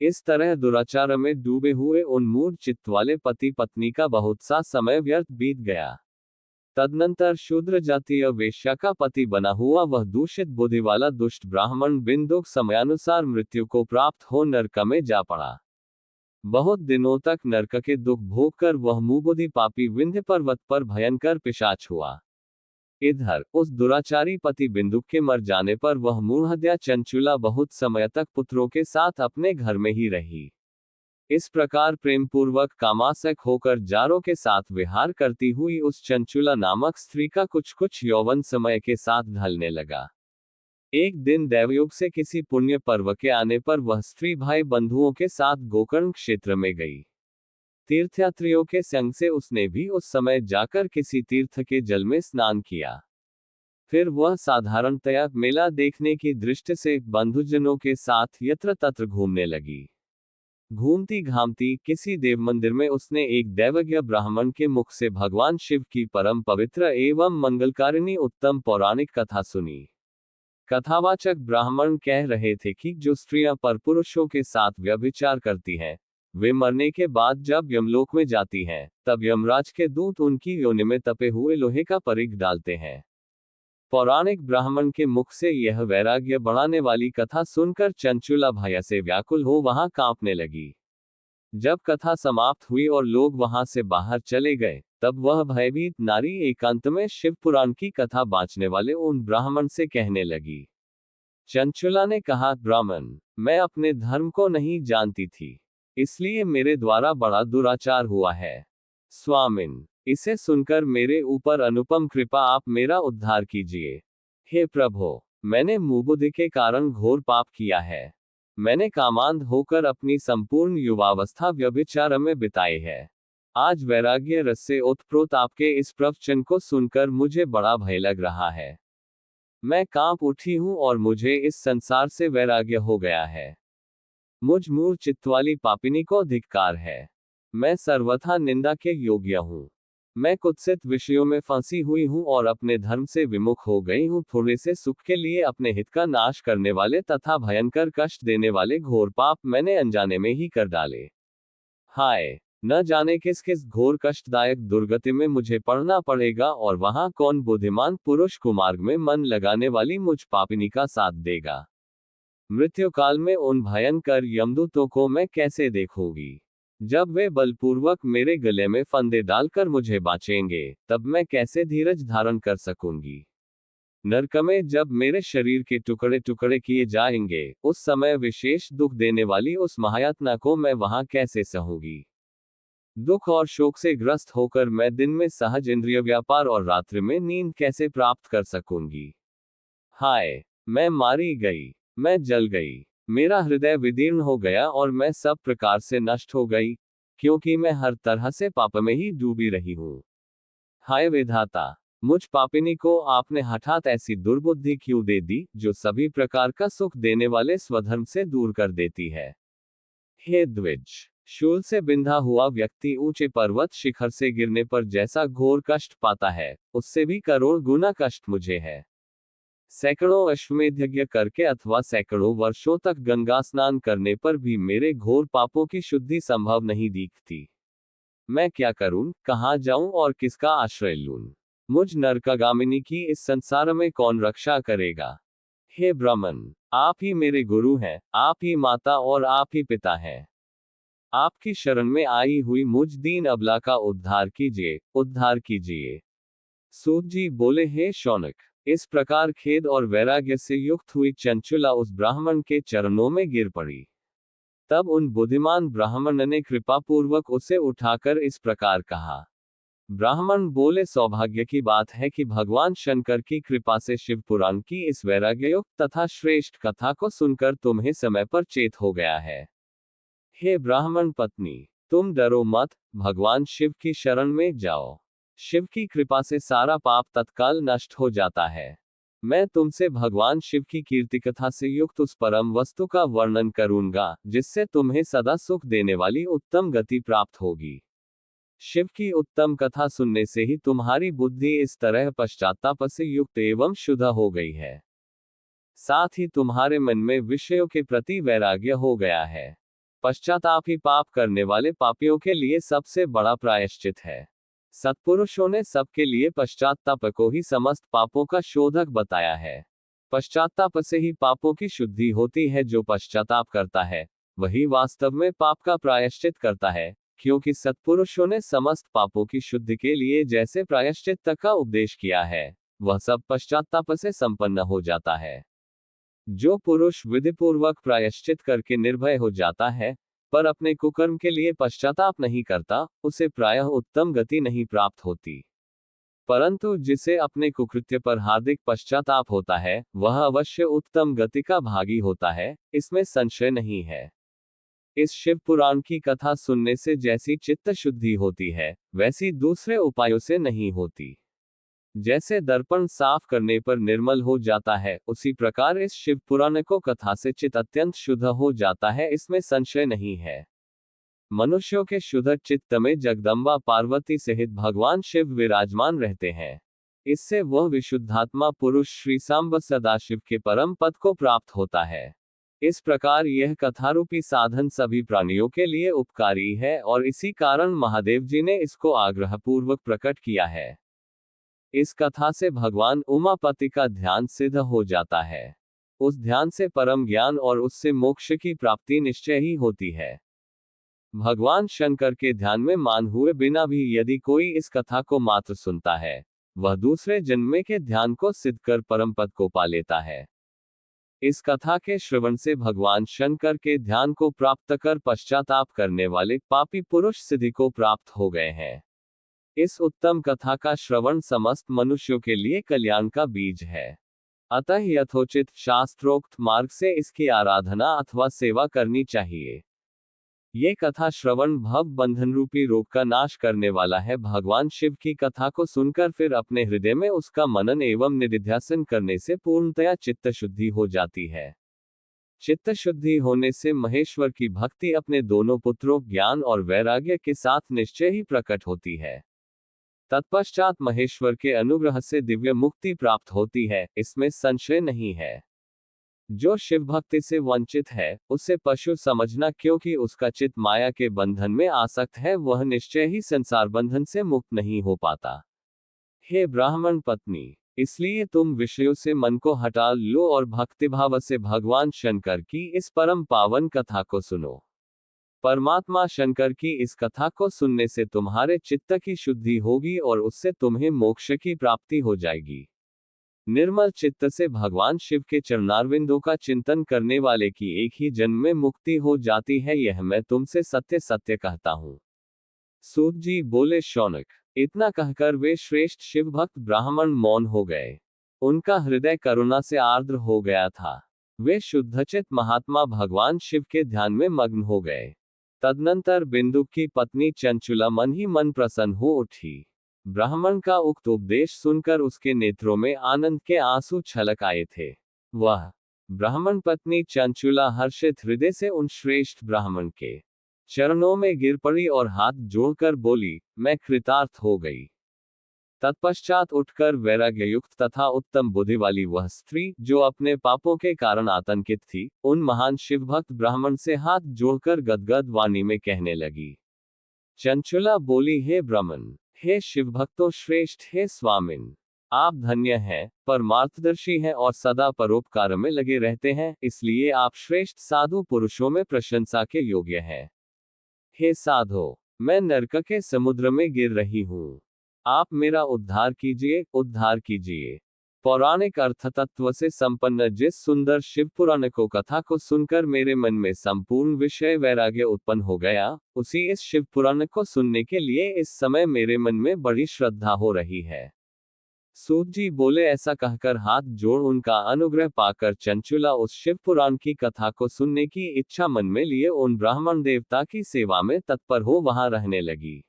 इस तरह दुराचार में डूबे हुए उन मूढ़ चित्त वाले पति पत्नी का बहुत सा समय व्यर्थ बीत गया। तदनंतर शूद्र जातीय वेश्या का पति बना हुआ वह दूषित बुद्धि वाला दुष्ट ब्राह्मण बिंदुक समयानुसार मृत्यु को प्राप्त हो नरक में जा पड़ा। बहुत दिनों तक नरक के दुख भोग कर वह मुबुद्धि पापी विंध्य पर्वत पर भयंकर पिशाच हुआ। इधर उस दुराचारी पति बिंदुक के मर जाने पर वह मूढ़हत्या चंचुला बहुत समय तक पुत्रों के साथ अपने घर में ही रही। इस प्रकार प्रेम पूर्वक कामासक्त होकर जारों के साथ विहार करती हुई उस चंचुला नामक स्त्री का कुछ यौवन समय के साथ ढलने लगा। एक दिन देवयोग से किसी पुण्य पर्व के आने पर वह स्त्री भाई बंधुओं के साथ गोकर्ण क्षेत्र में गई। तीर्थयात्रियों के संग से उसने भी उस समय जाकर किसी तीर्थ के जल में स्नान किया। फिर वह साधारणतया मेला देखने की दृष्टि से बंधुजनों के साथ यत्र तत्र घूमने लगी। घूमती घामती किसी देव मंदिर में उसने एक दैवज्ञ ब्राह्मण के मुख से भगवान शिव की परम पवित्र एवं मंगलकारिणी उत्तम पौराणिक कथा सुनी। कथावाचक ब्राह्मण कह रहे थे कि जो स्त्रियां परपुरुषों के साथ व्यभिचार करती हैं, वे मरने के बाद जब यमलोक में जाती हैं, तब यमराज के दूत उनकी योनि में तपे हुए लोहे का परिघ डालते हैं। पौराणिक ब्राह्मण के मुख से यह वैराग्य बढ़ाने वाली कथा सुनकर चंचुला भय से व्याकुल हो वहां कांपने लगी। जब कथा समाप्त हुई और लोग वहां से बाहर चले गए, तब वह भयभीत नारी एकांत में शिव पुराण की कथा बांचने वाले उन ब्राह्मण से कहने लगी। चंचुला ने कहा, ब्राह्मण, मैं अपने धर्म को नहीं जानती थी, इसलिए मेरे द्वारा बड़ा दुराचार हुआ है। स्वामिन, इसे सुनकर मेरे ऊपर अनुपम कृपा आप मेरा उद्धार कीजिए। हे प्रभो, मैंने मुबुद्धि के कारण घोर पाप किया है। मैंने कामांध होकर अपनी संपूर्ण युवावस्था व्यभिचार में बिताई है। आज वैराग्य रस से ओतप्रोत आपके इस प्रवचन को सुनकर मुझे बड़ा भय लग रहा है। मैं कांप उठी हूं और मुझे इस संसार से वैराग्य हो गया है। मुझ मूढ़ चित्त वाली पापिनी को धिक्कार है। मैं सर्वथा निंदा के योग्य हूं। मैं कुत्सित विषयों में फंसी हुई हूं और अपने धर्म से विमुख हो गई हूं। थोड़े से सुख के लिए अपने हित का नाश करने वाले तथा भयंकर कष्ट देने वाले घोर पाप मैंने अनजाने में ही कर डाले। हाय, न जाने किस किस घोर कष्टदायक दुर्गति में मुझे पड़ना पड़ेगा और वहां कौन बुद्धिमान पुरुष कुमार्ग में मन लगाने वाली मुझ पापिनी का साथ देगा। मृत्यु काल में उन भयंकर यमदूतों को मैं कैसे देखूंगी। जब वे बलपूर्वक मेरे गले में फंदे डालकर मुझे बांचेंगे, तब मैं कैसे धीरज धारण कर सकूंगी। नरक में जब मेरे शरीर के टुकड़े टुकड़े किए जाएंगे, उस समय विशेष दुख देने वाली उस महायातना को मैं वहां कैसे सहूंगी। दुख और शोक से ग्रस्त होकर मैं दिन में सहज इंद्रिय व्यापार और रात्रि में नींद कैसे प्राप्त कर सकूंगी। हाय, मैं मारी गई, मैं जल गई, मेरा हृदय विदीर्ण हो गया और मैं सब प्रकार से नष्ट हो गई, क्योंकि मैं हर तरह से पाप में ही डूबी रही हूं। हाय विधाता, मुझ पापिनी को आपने हठात ऐसी दुर्बुद्धि क्यों दे दी, जो सभी प्रकार का सुख देने वाले स्वधर्म से दूर कर देती है। हे द्विज, शूल से बिंधा हुआ व्यक्ति ऊंचे पर्वत शिखर से गिरने पर जैसा घोर कष्ट पाता है, उससे भी करोड़ गुना कष्ट मुझे है। सैकड़ों अश्वमेध यज्ञ करके अथवा सैकड़ों वर्षों तक गंगा स्नान करने पर भी मेरे घोर पापों की शुद्धि संभव नहीं दिखती। मैं क्या करूं, कहां जाऊं और किसका आश्रय लूं। मुझ नरकागामिनी की इस संसार में कौन रक्षा करेगा। हे ब्राह्मण, आप ही मेरे गुरु हैं, आप ही माता और आप ही पिता हैं। आपकी शरण में आई हुई मुझ दीन अबला का उद्धार कीजिए, उद्धार कीजिए। सूत जी बोले, हे शौनक, इस प्रकार खेद और वैराग्य से युक्त हुई चंचुला उस ब्राह्मण के चरणों में गिर पड़ी। तब उन बुद्धिमान ब्राह्मण ने कृपापूर्वक उसे उठाकर इस प्रकार कहा। ब्राह्मण बोले, सौभाग्य की बात है कि भगवान शंकर की कृपा से शिव पुराण की इस वैराग्ययुक्त तथा श्रेष्ठ कथा को सुनकर तुम्हें समय पर चेत हो गया है। हे ब्राह्मण पत्नी, तुम डरो मत, भगवान शिव की शरण में जाओ। शिव की कृपा से सारा पाप तत्काल नष्ट हो जाता है। मैं तुमसे भगवान शिव की कीर्ति कथा से युक्त उस परम वस्तु का वर्णन करूंगा, जिससे तुम्हें सदा सुख देने वाली उत्तम गति प्राप्त होगी। शिव की उत्तम कथा सुनने से ही तुम्हारी बुद्धि इस तरह पश्चाताप से युक्त एवं शुद्ध हो गई है। साथ ही तुम्हारे मन में विषयों के प्रति वैराग्य हो गया है। पश्चाताप ही पाप करने वाले पापियों के लिए सबसे बड़ा प्रायश्चित है। सत्पुरुषों ने सबके लिए पश्चाताप को ही समस्त पापों का शोधक बताया है। पश्चाताप से ही पापों की शुद्धि होती है। जो पश्चाताप करता है वही वास्तव में पाप का प्रायश्चित करता है, क्योंकि सत्पुरुषों ने समस्त पापों की शुद्धि के लिए जैसे प्रायश्चित का उपदेश किया है, वह सब पश्चाताप से संपन्न हो जाता है। जो पुरुष विधिपूर्वक प्रायश्चित करके निर्भय हो जाता है, पर अपने कुकर्म के लिए पश्चाताप नहीं करता, उसे प्रायः उत्तम गति नहीं प्राप्त होती। परंतु जिसे अपने कुकृत्य पर हार्दिक पश्चाताप होता है, वह अवश्य उत्तम गति का भागी होता है, इसमें संशय नहीं है। इस शिव पुराण की कथा सुनने से जैसी चित्त शुद्धि होती है, वैसी दूसरे उपायों से नहीं होती। जैसे दर्पण साफ करने पर निर्मल हो जाता है, उसी प्रकार इस शिव पुराण को कथा से चित्त अत्यंत शुद्ध हो जाता है, इसमें संशय नहीं है। मनुष्यों के शुद्ध चित्त में जगदम्बा पार्वती सहित भगवान शिव विराजमान रहते हैं। इससे वह विशुद्धात्मा पुरुष श्री सांब सदाशिव के परम पद को प्राप्त होता है। इस प्रकार यह कथारूपी साधन सभी प्राणियों के लिए उपकारी है, और इसी कारण महादेव जी ने इसको आग्रहपूर्वक प्रकट किया है। इस कथा से भगवान उमापति का ध्यान सिद्ध हो जाता है। उस ध्यान से परम ज्ञान और उससे मोक्ष की प्राप्ति निश्चय ही होती है। भगवान शंकर के ध्यान में मान हुए बिना भी यदि कोई इस कथा को मात्र सुनता है, वह दूसरे जन्म के ध्यान को सिद्ध कर परम पद को पा लेता है। इस कथा के श्रवण से भगवान शंकर के ध्यान को प्राप्त कर पश्चाताप करने वाले पापी पुरुष सिद्धि को प्राप्त हो गए हैं। इस उत्तम कथा का श्रवण समस्त मनुष्यों के लिए कल्याण का बीज है। अतः यथोचित शास्त्रोक्त मार्ग से इसकी आराधना अथवा सेवा करनी चाहिए। ये कथा श्रवण भव बंधन रूपी रोग का नाश करने वाला है। भगवान शिव की कथा को सुनकर फिर अपने हृदय में उसका मनन एवं निधिध्यासन करने से पूर्णतया चित्त शुद्धि हो जाती है। चित्त शुद्धि होने से महेश्वर की भक्ति अपने दोनों पुत्रों ज्ञान और वैराग्य के साथ निश्चय ही प्रकट होती है। तत्पश्चात महेश्वर के अनुग्रह से दिव्य मुक्ति प्राप्त होती है, इसमें संशय नहीं है। जो शिव भक्ति से वंचित है, उसे पशु समझना, क्योंकि उसका चित्त माया के बंधन में आसक्त है, वह निश्चय ही संसार बंधन से मुक्त नहीं हो पाता। हे ब्राह्मण पत्नी, इसलिए तुम विषयों से मन को हटा लो और भक्तिभाव से भगवान शंकर की इस परम पावन कथा को सुनो। परमात्मा शंकर की इस कथा को सुनने से तुम्हारे चित्त की शुद्धि होगी और उससे तुम्हें मोक्ष की प्राप्ति हो जाएगी। निर्मल चित्त से भगवान शिव के चरणारविंदों का चिंतन करने वाले की एक ही जन्म में मुक्ति हो जाती है, यह मैं तुमसे सत्य सत्य कहता हूँ। सूत जी बोले, शौनक। इतना कहकर वे श्रेष्ठ शिव भक्त ब्राह्मण मौन हो गए। उनका हृदय करुणा से आर्द्र हो गया था। वे शुद्धचित महात्मा भगवान शिव के ध्यान में मग्न हो गए। तदनंतर बिंदु की पत्नी चंचुला मन ही मन प्रसन्न हो उठी। ब्राह्मण का उक्त उपदेश सुनकर उसके नेत्रों में आनंद के आंसू छलक आए थे। वह ब्राह्मण पत्नी चंचुला हर्षित हृदय से उन श्रेष्ठ ब्राह्मण के चरणों में गिर पड़ी और हाथ जोड़कर बोली, मैं कृतार्थ हो गई। तत्पश्चात उठकर वैराग्ययुक्त तथा उत्तम बुद्धि वाली वह स्त्री, जो अपने पापों के कारण आतंकित थी, उन महान शिवभक्त ब्राह्मण से हाथ जोड़कर गदगद वाणी में कहने लगी। चंचुला बोली, हे ब्राह्मण, हे शिवभक्तों श्रेष्ठ, हे स्वामिन, आप धन्य हैं, परमार्थदर्शी हैं और सदा परोपकार में लगे रहते हैं, इसलिए आप श्रेष्ठ साधु पुरुषों में प्रशंसा के योग्य हैं। हे साधो, मैं नरक के समुद्र में गिर रही हूँ, आप मेरा उद्धार कीजिए, उद्धार कीजिए। पौराणिक अर्थतत्व से संपन्न जिस सुंदर शिव पुराण को कथा को सुनकर मेरे मन में संपूर्ण विषय वैराग्य उत्पन्न हो गया, उसी इस शिव पुराण को सुनने के लिए इस समय मेरे मन में बड़ी श्रद्धा हो रही है। सूत जी बोले। ऐसा कहकर हाथ जोड़ उनका अनुग्रह पाकर चंचुला उस शिव पुराण की कथा को सुनने की इच्छा मन में लिए उन ब्राह्मण देवता की सेवा में तत्पर हो वहां रहने लगी।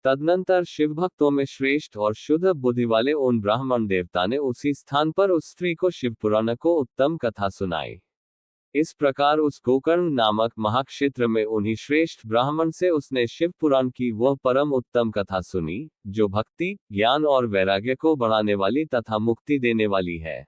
तदनंतर शिव भक्तों में श्रेष्ठ और शुद्ध बुद्धि वाले उन ब्राह्मण देवता ने उसी स्थान पर उस स्त्री को शिव पुराण को उत्तम कथा सुनाई। इस प्रकार उस गोकर्ण नामक महाक्षेत्र में उन्हीं श्रेष्ठ ब्राह्मण से उसने शिव पुराण की वह परम उत्तम कथा सुनी, जो भक्ति, ज्ञान और वैराग्य को बढ़ाने वाली तथा मुक्ति देने वाली है।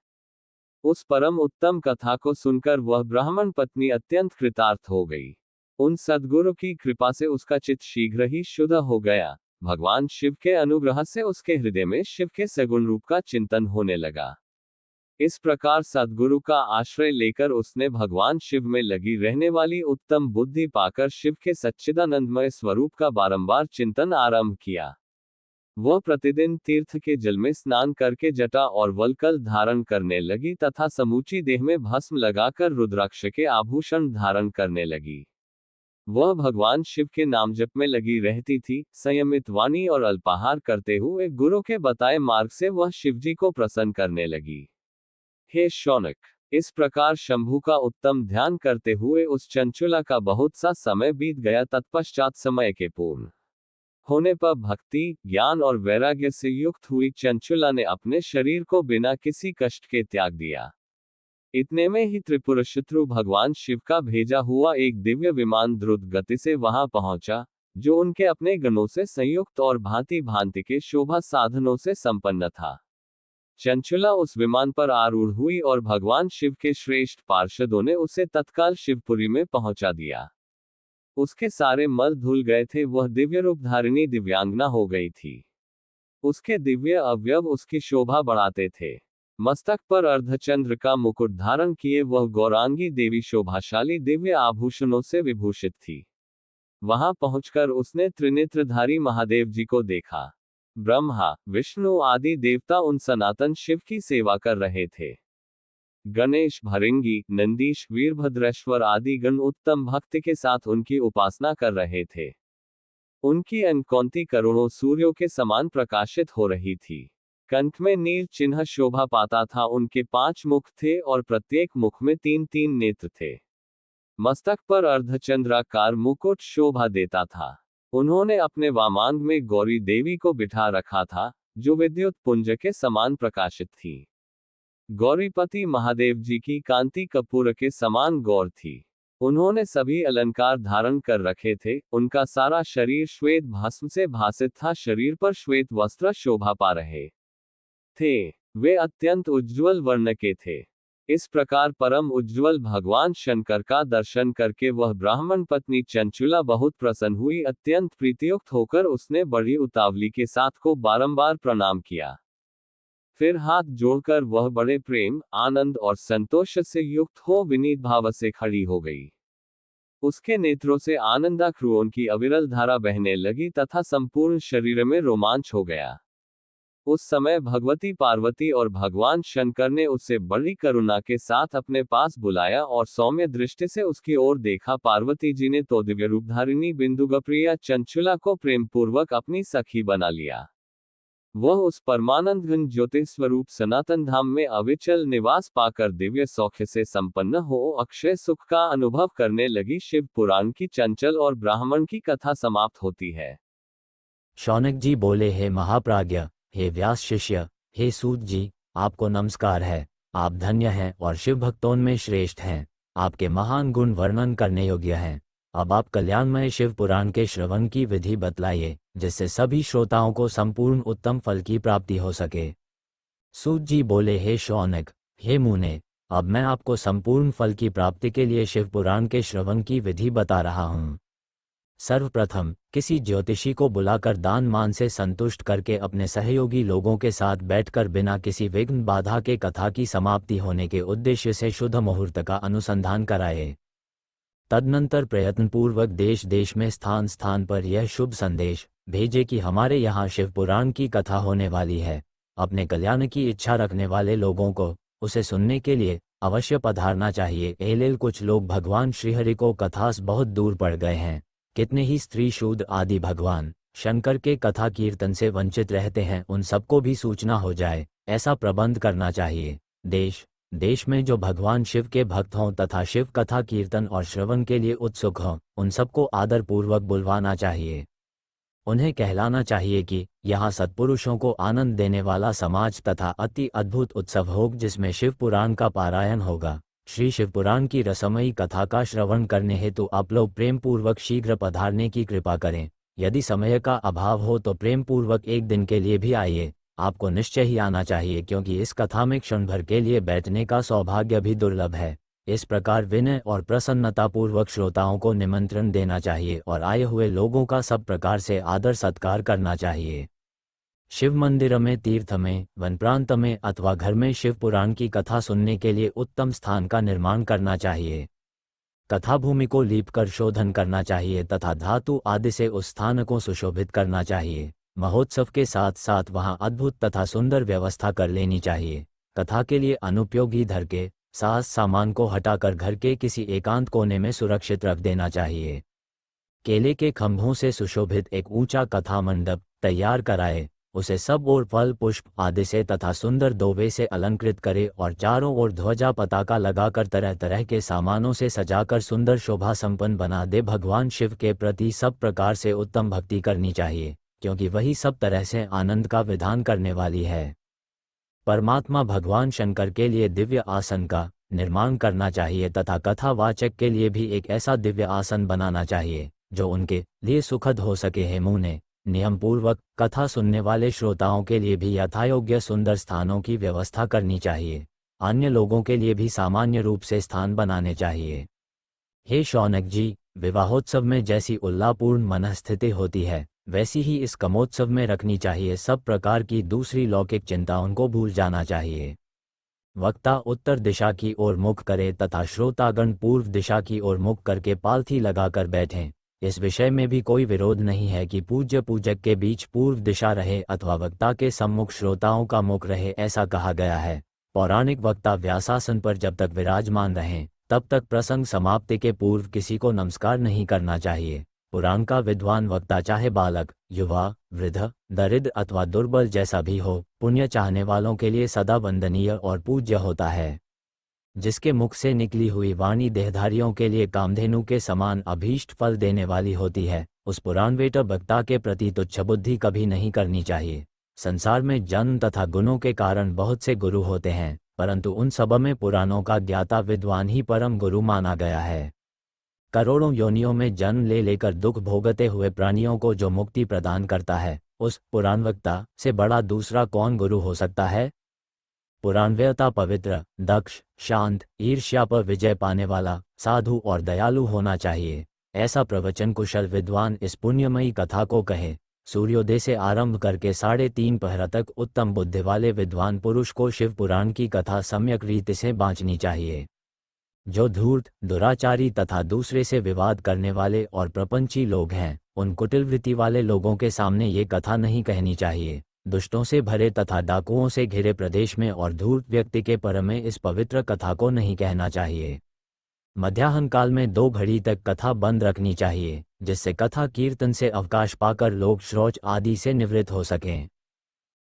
उस परम उत्तम कथा को सुनकर वह ब्राह्मण पत्नी अत्यंत कृतार्थ हो गई। उन सद्गुरु की कृपा से उसका चित्त शीघ्र ही शुद्ध हो गया। भगवान शिव के अनुग्रह से उसके हृदय में शिव के सगुण रूप का चिंतन होने लगा। इस प्रकार सद्गुरु का आश्रय लेकर उसने भगवान शिव में लगी रहने वाली उत्तम बुद्धि पाकर शिव के सच्चिदानंदमय स्वरूप का बारंबार चिंतन आरंभ किया। वह प्रतिदिन तीर्थ के जल में स्नान करके जटा और वल्कल धारण करने लगी तथा समूची देह में भस्म लगाकर रुद्राक्ष के आभूषण धारण करने लगी। वह भगवान शिव के नाम जप में लगी रहती थी। संयमित वाणी और अल्पाहार करते हुए गुरु के बताए मार्ग से वह शिवजी को प्रसन्न करने लगी। हे शौनक, इस प्रकार शंभु का उत्तम ध्यान करते हुए उस चंचुला का बहुत सा समय बीत गया। तत्पश्चात समय के पूर्ण होने पर भक्ति, ज्ञान और वैराग्य से युक्त हुई चंचुला ने अपने शरीर को बिना किसी कष्ट के त्याग दिया। इतने में ही त्रिपुर शत्रु भगवान शिव का भेजा हुआ एक दिव्य विमान द्रुत गति से वहां पहुंचा, जो उनके अपने गणों से संयुक्त और भांति भांति के शोभा साधनों से संपन्न था। चंचुला उस विमान पर आरूढ़ हुई और भगवान शिव के श्रेष्ठ पार्षदों ने उसे तत्काल शिवपुरी में पहुंचा दिया। उसके सारे मल धुल गए थे। वह दिव्य रूपधारिणी दिव्यांगना हो गई थी। उसके दिव्य अवयव उसकी शोभा बढ़ाते थे। मस्तक पर अर्धचंद्र का मुकुट धारण किए वह गौरांगी देवी शोभाशाली दिव्य आभूषणों से विभूषित थी। वहां पहुंचकर उसने त्रिनेत्रधारी महादेव जी को देखा। ब्रह्मा, विष्णु आदि देवता उन सनातन शिव की सेवा कर रहे थे। गणेश, भृंगी, नंदीश, वीरभद्रेश्वर आदि गण उत्तम भक्ति के साथ उनकी उपासना कर रहे थे। उनकी अनकौंती करोड़ों सूर्यों के समान प्रकाशित हो रही थी। कंठ में नील चिन्ह शोभा पाता था। उनके 5 मुख थे और प्रत्येक मुख में 3-3 नेत्र थे। मस्तक पर अर्धचंद्राकार मुकुट शोभा देता था। उन्होंने अपने वामांग में गौरी देवी को बिठा रखा था, जो विद्युत पुंज के समान प्रकाशित थी। गौरीपति महादेव जी की कांति कपूर के समान गौर थी। उन्होंने सभी अलंकार धारण कर रखे थे। उनका सारा शरीर श्वेत भस्म से भासित था। शरीर पर श्वेत वस्त्र शोभा पा रहे थे। वे अत्यंत उज्ज्वल वर्ण के थे। इस प्रकार परम उज्ज्वल भगवान शंकर का दर्शन करके वह ब्राह्मण पत्नी चंचुला बहुत प्रसन्न हुई। अत्यंत प्रीतियुक्त होकर उसने बड़ी उतावली के साथ को बारंबार प्रणाम किया। फिर हाथ जोड़कर वह बड़े प्रेम, आनंद और संतोष से युक्त हो विनीत भाव से खड़ी हो गई। उसके नेत्रों से आनंदाश्रुओं की अविरल धारा बहने लगी तथा संपूर्ण शरीर में रोमांच हो गया। उस समय भगवती पार्वती और भगवान शंकर ने उसे बड़ी करुणा के साथ अपने पास बुलाया और सौम्य दृष्टि से उसकी ओर देखा। पार्वती जी ने तो दिव्य रूपधारिणी बिंदुगप्रिया चंचुला को प्रेम पूर्वक अपनी सखी बना लिया। वह उस परमानंद घन ज्योति स्वरूप सनातन धाम में अविचल निवास पाकर दिव्य सौख्य से संपन्न हो अक्षय सुख का अनुभव करने लगी। शिव पुराण की चंचल और ब्राह्मण की कथा समाप्त होती है। शौनक जी बोले, हे महाप्राज्ञ, हे व्यास शिष्य, हे सूत जी, आपको नमस्कार है। आप धन्य हैं और शिव भक्तों में श्रेष्ठ हैं। आपके महान गुण वर्णन करने योग्य हैं। अब आप कल्याणमय शिव पुराण के श्रवण की विधि बतलाइए, जिससे सभी श्रोताओं को संपूर्ण उत्तम फल की प्राप्ति हो सके। सूत जी बोले, हे शौनक, हे मुने, अब मैं आपको संपूर्ण फल की प्राप्ति के लिए शिव पुराण के श्रवण की विधि बता रहा हूँ। सर्वप्रथम किसी ज्योतिषी को बुलाकर दान मान से संतुष्ट करके अपने सहयोगी लोगों के साथ बैठकर बिना किसी विघ्न बाधा के कथा की समाप्ति होने के उद्देश्य से शुद्ध मुहूर्त का अनुसंधान कराए। तदनंतर प्रयत्नपूर्वक देश देश में स्थान स्थान पर यह शुभ संदेश भेजे कि हमारे यहाँ शिव पुराण की कथा होने वाली है। अपने कल्याण की इच्छा रखने वाले लोगों को उसे सुनने के लिए अवश्य पधारना चाहिए। एलेल कुछ लोग भगवान श्रीहरि को कथा से बहुत दूर पड़ गए हैं। कितने ही स्त्री शूद्र आदि भगवान शंकर के कथा कीर्तन से वंचित रहते हैं, उन सबको भी सूचना हो जाए, ऐसा प्रबंध करना चाहिए। देश में जो भगवान शिव के भक्त हों तथा शिव कथा कीर्तन और श्रवण के लिए उत्सुक हों, उन सबको आदरपूर्वक बुलवाना चाहिए। उन्हें कहलाना चाहिए कि यहाँ सत्पुरुषों को आनंद देने वाला समाज तथा अति अद्भुत उत्सव होगा, जिसमें शिव पुराण का पारायण होगा। श्री शिव पुराण की रसमयी कथा का श्रवण करने हेतु आप लोग प्रेम पूर्वक शीघ्र पधारने की कृपा करें। यदि समय का अभाव हो तो प्रेम पूर्वक एक दिन के लिए भी आइए। आपको निश्चय ही आना चाहिए, क्योंकि इस कथा में क्षण भर के लिए बैठने का सौभाग्य भी दुर्लभ है। इस प्रकार विनय और प्रसन्नता पूर्वक श्रोताओं को निमंत्रण देना चाहिए और आए हुए लोगों का सब प्रकार से आदर सत्कार करना चाहिए। शिव मंदिर में, तीर्थ में, वन प्रांत में अथवा घर में शिव पुराण की कथा सुनने के लिए उत्तम स्थान का निर्माण करना चाहिए। कथा भूमि को लीप कर शोधन करना चाहिए तथा धातु आदि से उस स्थान को सुशोभित करना चाहिए। महोत्सव के साथ साथ वहां अद्भुत तथा सुंदर व्यवस्था कर लेनी चाहिए। कथा के लिए अनुपयोगी धर के सास सामान को हटाकर घर के किसी एकांत कोने में सुरक्षित रख देना चाहिए। केले के खंभों से सुशोभित एक ऊंचा कथा मंडप तैयार कराए, उसे सब ओर फल पुष्प आदि से तथा सुंदर दोवे से अलंकृत करे और चारों ओर ध्वजा पताका लगाकर तरह तरह के सामानों से सजाकर सुंदर शोभा संपन्न बना दे। भगवान शिव के प्रति सब प्रकार से उत्तम भक्ति करनी चाहिए, क्योंकि वही सब तरह से आनंद का विधान करने वाली है। परमात्मा भगवान शंकर के लिए दिव्य आसन का निर्माण करना चाहिए तथा कथावाचक के लिए भी एक ऐसा दिव्य आसन बनाना चाहिए जो उनके लिए सुखद हो सके। हेमू ने नियम पूर्वक कथा सुनने वाले श्रोताओं के लिए भी यथायोग्य सुंदर स्थानों की व्यवस्था करनी चाहिए। अन्य लोगों के लिए भी सामान्य रूप से स्थान बनाने चाहिए। हे शौनक जी, विवाहोत्सव में जैसी उल्लापूर्ण मनस्थिति होती है, वैसी ही इस कमोत्सव में रखनी चाहिए। सब प्रकार की दूसरी लौकिक चिंताओं को भूल जाना चाहिए। वक्ता उत्तर दिशा की ओर मुख करे तथा श्रोतागण पूर्व दिशा की ओर मुख करके पालथी लगाकर बैठें। इस विषय में भी कोई विरोध नहीं है कि पूज्य पूजक के बीच पूर्व दिशा रहे अथवा वक्ता के सम्मुख श्रोताओं का मुख रहे, ऐसा कहा गया है। पौराणिक वक्ता व्यासासन पर जब तक विराजमान रहें, तब तक प्रसंग समाप्ति के पूर्व किसी को नमस्कार नहीं करना चाहिए। पुराण का विद्वान वक्ता चाहे बालक, युवा, वृद्ध, दरिद्र अथवा दुर्बल जैसा भी हो, पुण्य चाहने वालों के लिए सदा वंदनीय और पूज्य होता है। जिसके मुख से निकली हुई वाणी देहधारियों के लिए कामधेनु के समान अभीष्ट फल देने वाली होती है, उस पुराणवेटर वक्ता के प्रति तुच्छ बुद्धि कभी नहीं करनी चाहिए। संसार में जन्म तथा गुणों के कारण बहुत से गुरु होते हैं, परंतु उन सब में पुराणों का ज्ञाता विद्वान ही परम गुरु माना गया है। करोड़ों योनियों में जन्म ले लेकर दुख भोगते हुए प्राणियों को जो मुक्ति प्रदान करता है, उस पुराण वक्ता से बड़ा दूसरा कौन गुरु हो सकता है। पुराणवेता पवित्र, दक्ष, शांत, ईर्ष्या पर विजय पाने वाला, साधु और दयालु होना चाहिए। ऐसा प्रवचन कुशल विद्वान इस पुण्यमयी कथा को कहे। सूर्योदय से आरंभ करके 3:30 पहर तक उत्तम बुद्धि वाले विद्वान पुरुष को शिव पुराण की कथा सम्यक रीति से बांचनी चाहिए। जो धूर्त, दुराचारी तथा दूसरे से विवाद करने वाले और प्रपंची लोग हैं, उन कुटिल वृत्ति वाले लोगों के सामने ये कथा नहीं कहनी चाहिए। दुष्टों से भरे तथा डाकुओं से घिरे प्रदेश में और धूर्त व्यक्ति के पर में इस पवित्र कथा को नहीं कहना चाहिए। मध्याह्न काल में 2 घड़ी तक कथा बंद रखनी चाहिए, जिससे कथा कीर्तन से अवकाश पाकर लोग शौच आदि से निवृत्त हो सकें।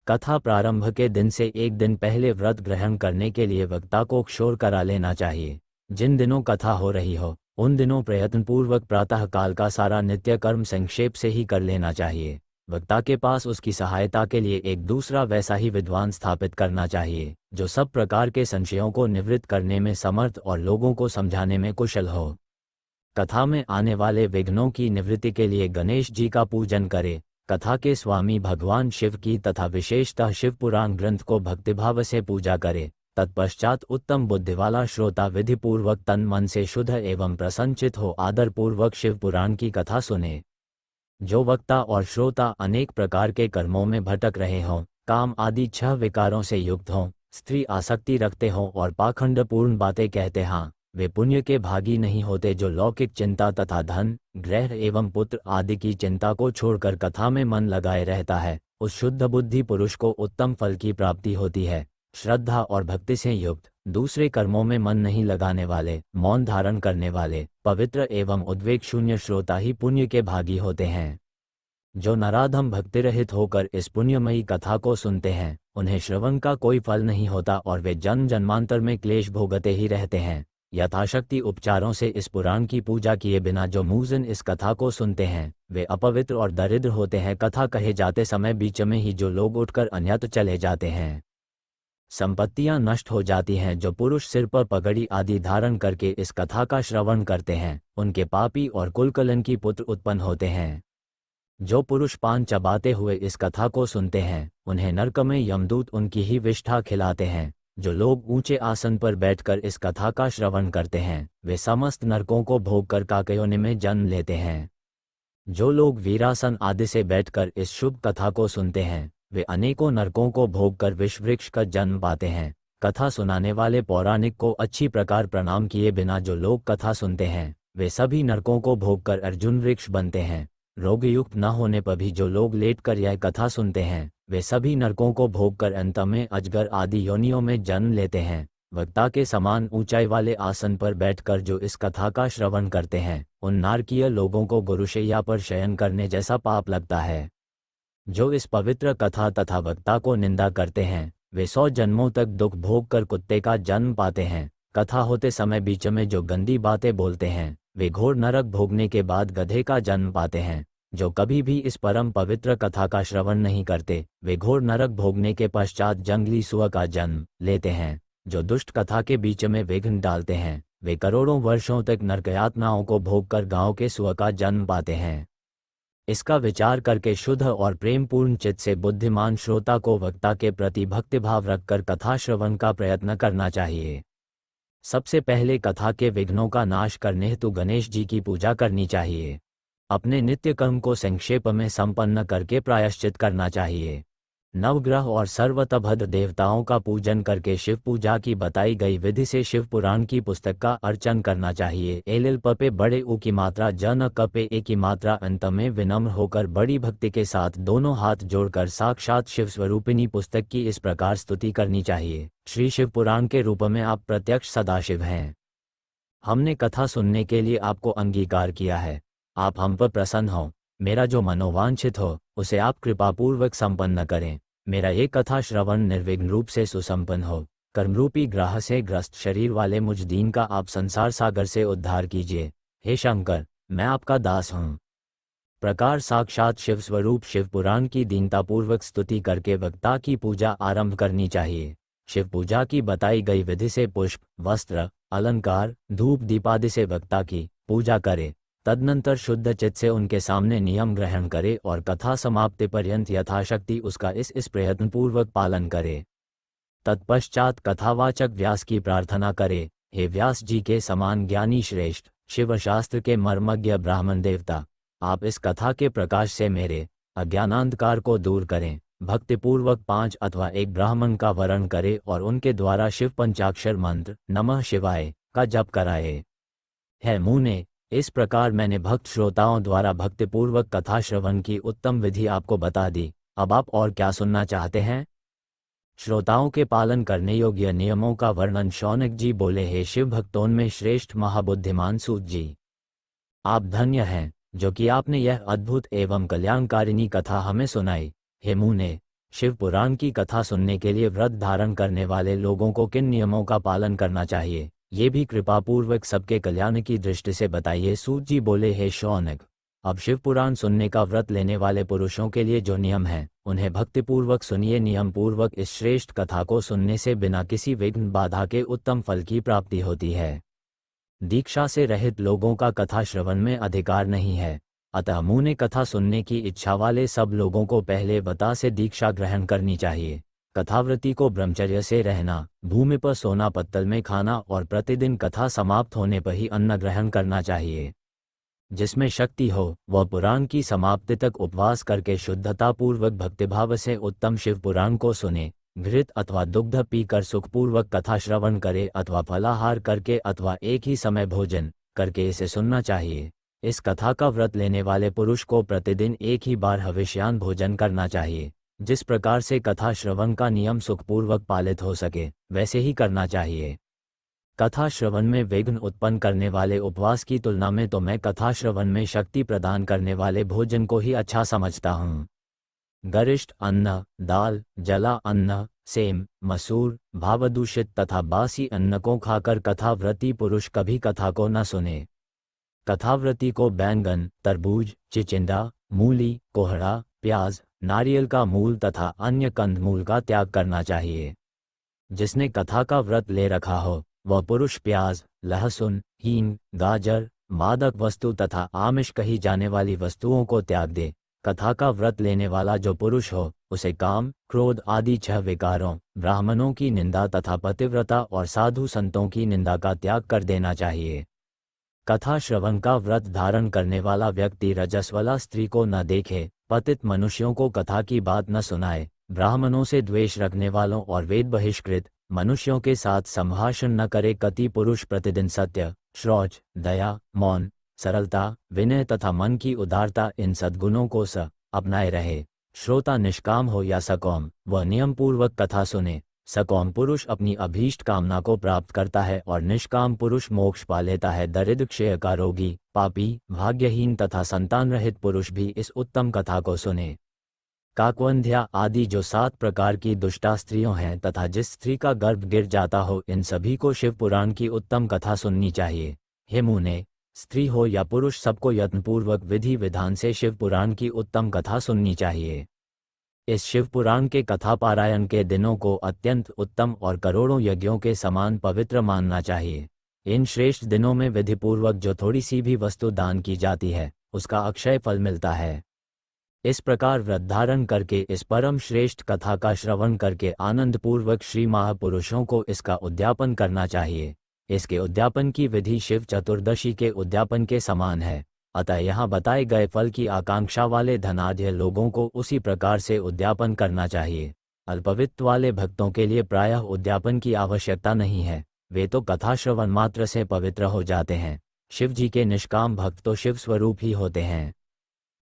कथा प्रारंभ के दिन से 1 दिन पहले व्रत ग्रहण करने के लिए वक्ता को क्षौर करा लेना चाहिए। जिन दिनों कथा हो रही हो, उन दिनों प्रयत्नपूर्वक प्रातः काल का सारा नित्य कर्म संक्षेप से ही कर लेना चाहिए। वक्ता के पास उसकी सहायता के लिए एक दूसरा वैसा ही विद्वान स्थापित करना चाहिए, जो सब प्रकार के संशयों को निवृत्त करने में समर्थ और लोगों को समझाने में कुशल हो। कथा में आने वाले विघ्नों की निवृत्ति के लिए गणेश जी का पूजन करे। कथा के स्वामी भगवान शिव की तथा विशेषतः शिव पुराण ग्रंथ को भक्तिभाव से पूजा करे। तत्पश्चात उत्तम बुद्धि वाला श्रोता विधि पूर्वक तन मन से शुद्ध एवं प्रसन्नचित हो आदर पूर्वक शिव पुराण की कथा सुने। जो वक्ता और श्रोता अनेक प्रकार के कर्मों में भटक रहे हों, काम आदि 6 विकारों से युक्त हों, स्त्री आसक्ति रखते हों और पाखंडपूर्ण बातें कहते हैं, वे पुण्य के भागी नहीं होते। जो लौकिक चिंता तथा धन, ग्रह एवं पुत्र आदि की चिंता को छोड़कर कथा में मन लगाए रहता है, उस शुद्ध बुद्धि पुरुष को उत्तम फल की प्राप्ति होती है। श्रद्धा और भक्ति से युक्त, दूसरे कर्मों में मन नहीं लगाने वाले, मौन धारण करने वाले, पवित्र एवं उद्वेग शून्य श्रोता ही पुण्य के भागी होते हैं। जो नराधम भक्ति रहित होकर इस पुण्यमयी कथा को सुनते हैं, उन्हें श्रवण का कोई फल नहीं होता और वे जन्म जन्मांतर में क्लेश भोगते ही रहते हैं। यथाशक्ति उपचारों से इस पुराण की पूजा किए बिना जो मुझिन इस कथा को सुनते हैं, वे अपवित्र और दरिद्र होते हैं। कथा कहे जाते समय बीच में ही जो लोग उठकर अन्यत्र चले जाते हैं, संपत्तियां नष्ट हो जाती हैं। जो पुरुष सिर पर पगड़ी आदि धारण करके इस कथा का श्रवण करते हैं, उनके पापी और कुलकलन की पुत्र उत्पन्न होते हैं। जो पुरुष पान चबाते हुए इस कथा को सुनते हैं, उन्हें नरक में यमदूत उनकी ही विष्ठा खिलाते हैं। जो लोग ऊंचे आसन पर बैठकर इस कथा का श्रवण करते हैं, वे समस्त नरकों को भोग कर काकयोनि में जन्म लेते हैं। जो लोग वीरासन आदि से बैठकर इस शुभ कथा को सुनते हैं, वे अनेकों नरकों को भोग कर विषवृक्ष का जन्म पाते हैं। कथा सुनाने वाले पौराणिक को अच्छी प्रकार प्रणाम किए बिना जो लोग कथा सुनते हैं, वे सभी नरकों को भोग कर अर्जुन वृक्ष बनते हैं। रोगयुक्त न होने पर भी जो लोग लेटकर यह कथा सुनते हैं, वे सभी नरकों को भोग कर अंत में अजगर आदि योनियों में जन्म लेते हैं। वक्ता के समान ऊंचाई वाले आसन पर बैठकर जो इस कथा का श्रवण करते हैं, उन नारकीय लोगों को गुरुशैया पर शयन करने जैसा पाप लगता है। जो इस पवित्र कथा तथा वक्ता को निंदा करते हैं, वे 100 जन्मों तक दुख भोग कर कुत्ते का जन्म पाते हैं। कथा होते समय बीच में जो गंदी बातें बोलते हैं, वे घोर नरक भोगने के बाद गधे का जन्म पाते हैं। जो कभी भी इस परम पवित्र कथा का श्रवण नहीं करते, वे घोर नरक भोगने के पश्चात जंगली सुअर का जन्म लेते हैं। जो दुष्ट कथा के बीच में विघ्न डालते हैं, वे करोड़ों वर्षों तक नरकयातनाओं को भोग कर गांव के सुअर का जन्म पाते हैं। इसका विचार करके शुद्ध और प्रेमपूर्ण चित्त से बुद्धिमान श्रोता को वक्ता के प्रति भक्तिभाव रखकर कथा श्रवण का प्रयत्न करना चाहिए। सबसे पहले कथा के विघ्नों का नाश करने हेतु गणेश जी की पूजा करनी चाहिए। अपने नित्य कर्म को संक्षेप में संपन्न करके प्रायश्चित करना चाहिए। नवग्रह और सर्वतभद्र देवताओं का पूजन करके शिव पूजा की बताई गई विधि से शिव पुराण की पुस्तक का अर्चन करना चाहिए। एलिल पपे बड़े ऊ की मात्रा जन कपे ए की मात्रा अंत में विनम्र होकर बड़ी भक्ति के साथ दोनों हाथ जोड़कर साक्षात शिव स्वरूपिणी पुस्तक की इस प्रकार स्तुति करनी चाहिए। श्री शिव पुराण के रूप में आप प्रत्यक्ष सदाशिव हैं। हमने कथा सुनने के लिए आपको अंगीकार किया है। आप हम पर प्रसन्न हो। मेरा जो मनोवांछित हो, उसे आप कृपापूर्वक संपन्न करें। मेरा ये कथा श्रवण निर्विघ्न रूप से सुसंपन्न हो। कर्मरूपी ग्रह से ग्रस्त शरीर वाले मुझ दीन का आप संसार सागर से उद्धार कीजिए। हे शंकर, मैं आपका दास हूँ। प्रकार साक्षात शिव स्वरूप शिव पुराण की दीनतापूर्वक स्तुति करके वक्ता की पूजा आरंभ करनी चाहिए। शिव पूजा की बताई गई विधि से पुष्प, वस्त्र, अलंकार, धूप दीपादि से वक्ता की पूजा करे। तदनंतर शुद्ध चित्त से उनके सामने नियम ग्रहण करे और कथा समाप्ति पर्यंत यथाशक्ति उसका इस प्रयत्नपूर्वक पालन करे। तत्पश्चात कथावाचक व्यास की प्रार्थना करे। हे व्यास जी के समान ज्ञानी श्रेष्ठ, शिव शास्त्र के मर्मज्ञ ब्राह्मण देवता, आप इस कथा के प्रकाश से मेरे अज्ञानांधकार को दूर करें। भक्तिपूर्वक 5 अथवा 1 ब्राह्मण का वरण करे और उनके द्वारा शिव पंचाक्षर मंत्र नमः शिवाय का जप कराए। है मुने, इस प्रकार मैंने भक्त श्रोताओं द्वारा भक्तिपूर्वक कथा श्रवण की उत्तम विधि आपको बता दी। अब आप और क्या सुनना चाहते हैं? श्रोताओं के पालन करने योग्य नियमों का वर्णन शौनक जी बोले। हे शिव भक्तों में श्रेष्ठ महाबुद्धिमान सूत जी, आप धन्य हैं जो कि आपने यह अद्भुत एवं कल्याणकारिणी कथा हमें सुनाई। हे मुने, शिव पुराण की कथा सुनने के लिए व्रत धारण करने वाले लोगों को किन नियमों का पालन करना चाहिए, ये भी कृपापूर्वक सबके कल्याण की दृष्टि से बताइए। सूत जी बोले। हे शौनक, अब शिव पुराण सुनने का व्रत लेने वाले पुरुषों के लिए जो नियम हैं, उन्हें भक्तिपूर्वक सुनिए। नियम पूर्वक इस श्रेष्ठ कथा को सुनने से बिना किसी विघ्न बाधा के उत्तम फल की प्राप्ति होती है। दीक्षा से रहित लोगों का कथा श्रवण में अधिकार नहीं है, अतः मुने कथा सुनने की इच्छा वाले सब लोगों को पहले व्रत से दीक्षा ग्रहण करनी चाहिए। कथावृत्ति को ब्रह्मचर्य से रहना, भूमि पर सोना, पत्तल में खाना और प्रतिदिन कथा समाप्त होने पर ही अन्न ग्रहण करना चाहिए। जिसमें शक्ति हो वह पुराण की समाप्ति तक उपवास करके शुद्धतापूर्वक भक्तिभाव से उत्तम शिव पुराण को सुने। घृत अथवा दुग्ध पीकर सुखपूर्वक कथा श्रवण करे अथवा फलाहार करके अथवा एक ही समय भोजन करके इसे सुनना चाहिए। इस कथा का व्रत लेने वाले पुरुष को प्रतिदिन एक ही बार हविष्यान भोजन करना चाहिए। जिस प्रकार से कथा श्रवण का नियम सुखपूर्वक पालित हो सके वैसे ही करना चाहिए। कथा श्रवण में विघ्न उत्पन्न करने वाले उपवास की तुलना में तो मैं कथा श्रवण में शक्ति प्रदान करने वाले भोजन को ही अच्छा समझता हूँ। गरिष्ठ अन्न, दाल, जला अन्न, सेम, मसूर, भावदूषित तथा बासी अन्न को खाकर कथाव्रती पुरुष कभी कथा को न सुने। कथाव्रती को बैंगन, तरबूज, चिचिंडा, मूली, कोहड़ा, प्याज, नारियल का मूल तथा अन्य कंदमूल का त्याग करना चाहिए। जिसने कथा का व्रत ले रखा हो वह पुरुष प्याज, लहसुन, हींग, गाजर, मादक वस्तु तथा आमिष कही जाने वाली वस्तुओं को त्याग दे। कथा का व्रत लेने वाला जो पुरुष हो उसे काम, क्रोध आदि 6 विकारों, ब्राह्मणों की निंदा तथा पतिव्रता और साधु संतों की निंदा का त्याग कर देना चाहिए। कथा श्रवण का व्रत धारण करने वाला व्यक्ति रजस्वला स्त्री को न देखे, पतित मनुष्यों को कथा की बात न सुनाए, ब्राह्मणों से द्वेष रखने वालों और वेद बहिष्कृत मनुष्यों के साथ संभाषण न करे। कति पुरुष प्रतिदिन सत्य, शौच, दया, मौन, सरलता, विनय तथा मन की उदारता इन सद्गुणों को अपनाए रहे। श्रोता निष्काम हो या सकौम वह नियम पूर्वक कथा सुने। सकौम पुरुष अपनी अभीष्ट कामना को प्राप्त करता है और निष्काम पुरुष मोक्ष पा लेता है। दरिद्र, क्षय का रोगी, पापी, भाग्यहीन तथा संतान रहित पुरुष भी इस उत्तम कथा को सुने। काकवंध्या आदि जो 7 प्रकार की दुष्टा स्त्रियों हैं तथा जिस स्त्री का गर्भ गिर जाता हो इन सभी को शिव पुराण की उत्तम कथा सुननी चाहिए। हे मुने, स्त्री हो या पुरुष सबको यत्नपूर्वक विधि विधान से शिव पुराण की उत्तम कथा सुननी चाहिए। इस शिव पुराण के कथा पारायण के दिनों को अत्यंत उत्तम और करोड़ों यज्ञों के समान पवित्र मानना चाहिए। इन श्रेष्ठ दिनों में विधिपूर्वक जो थोड़ी सी भी वस्तु दान की जाती है उसका अक्षय फल मिलता है। इस प्रकार व्रत धारण करके इस परम श्रेष्ठ कथा का श्रवण करके आनंदपूर्वक श्री महापुरुषों को इसका उद्यापन करना चाहिए। इसके उद्यापन की विधि शिव चतुर्दशी के उद्यापन के समान है। अतः यहाँ बताए गए फल की आकांक्षा वाले धनाढ्य लोगों को उसी प्रकार से उद्यापन करना चाहिए। अल्पवित्त वाले भक्तों के लिए प्रायः उद्यापन की आवश्यकता नहीं है, वे तो कथा श्रवण मात्र से पवित्र हो जाते हैं। शिव जी के निष्काम भक्त तो शिव स्वरूप ही होते हैं।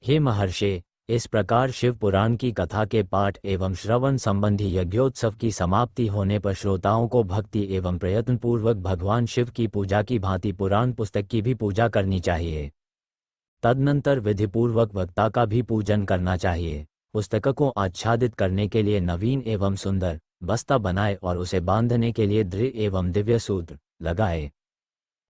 हे महर्षि, इस प्रकार शिव पुराण की कथा के पाठ एवं श्रवण संबंधी यज्ञोत्सव की समाप्ति होने पर श्रोताओं को भक्ति एवं प्रयत्नपूर्वक भगवान शिव की पूजा की भांति पुराण पुस्तक की भी पूजा करनी चाहिए। तदनंतर विधिपूर्वक वक्ता का भी पूजन करना चाहिए। पुस्तक को आच्छादित करने के लिए नवीन एवं सुंदर बस्ता बनाए और उसे बांधने के लिए दृढ़ एवं दिव्य सूत्र लगाए।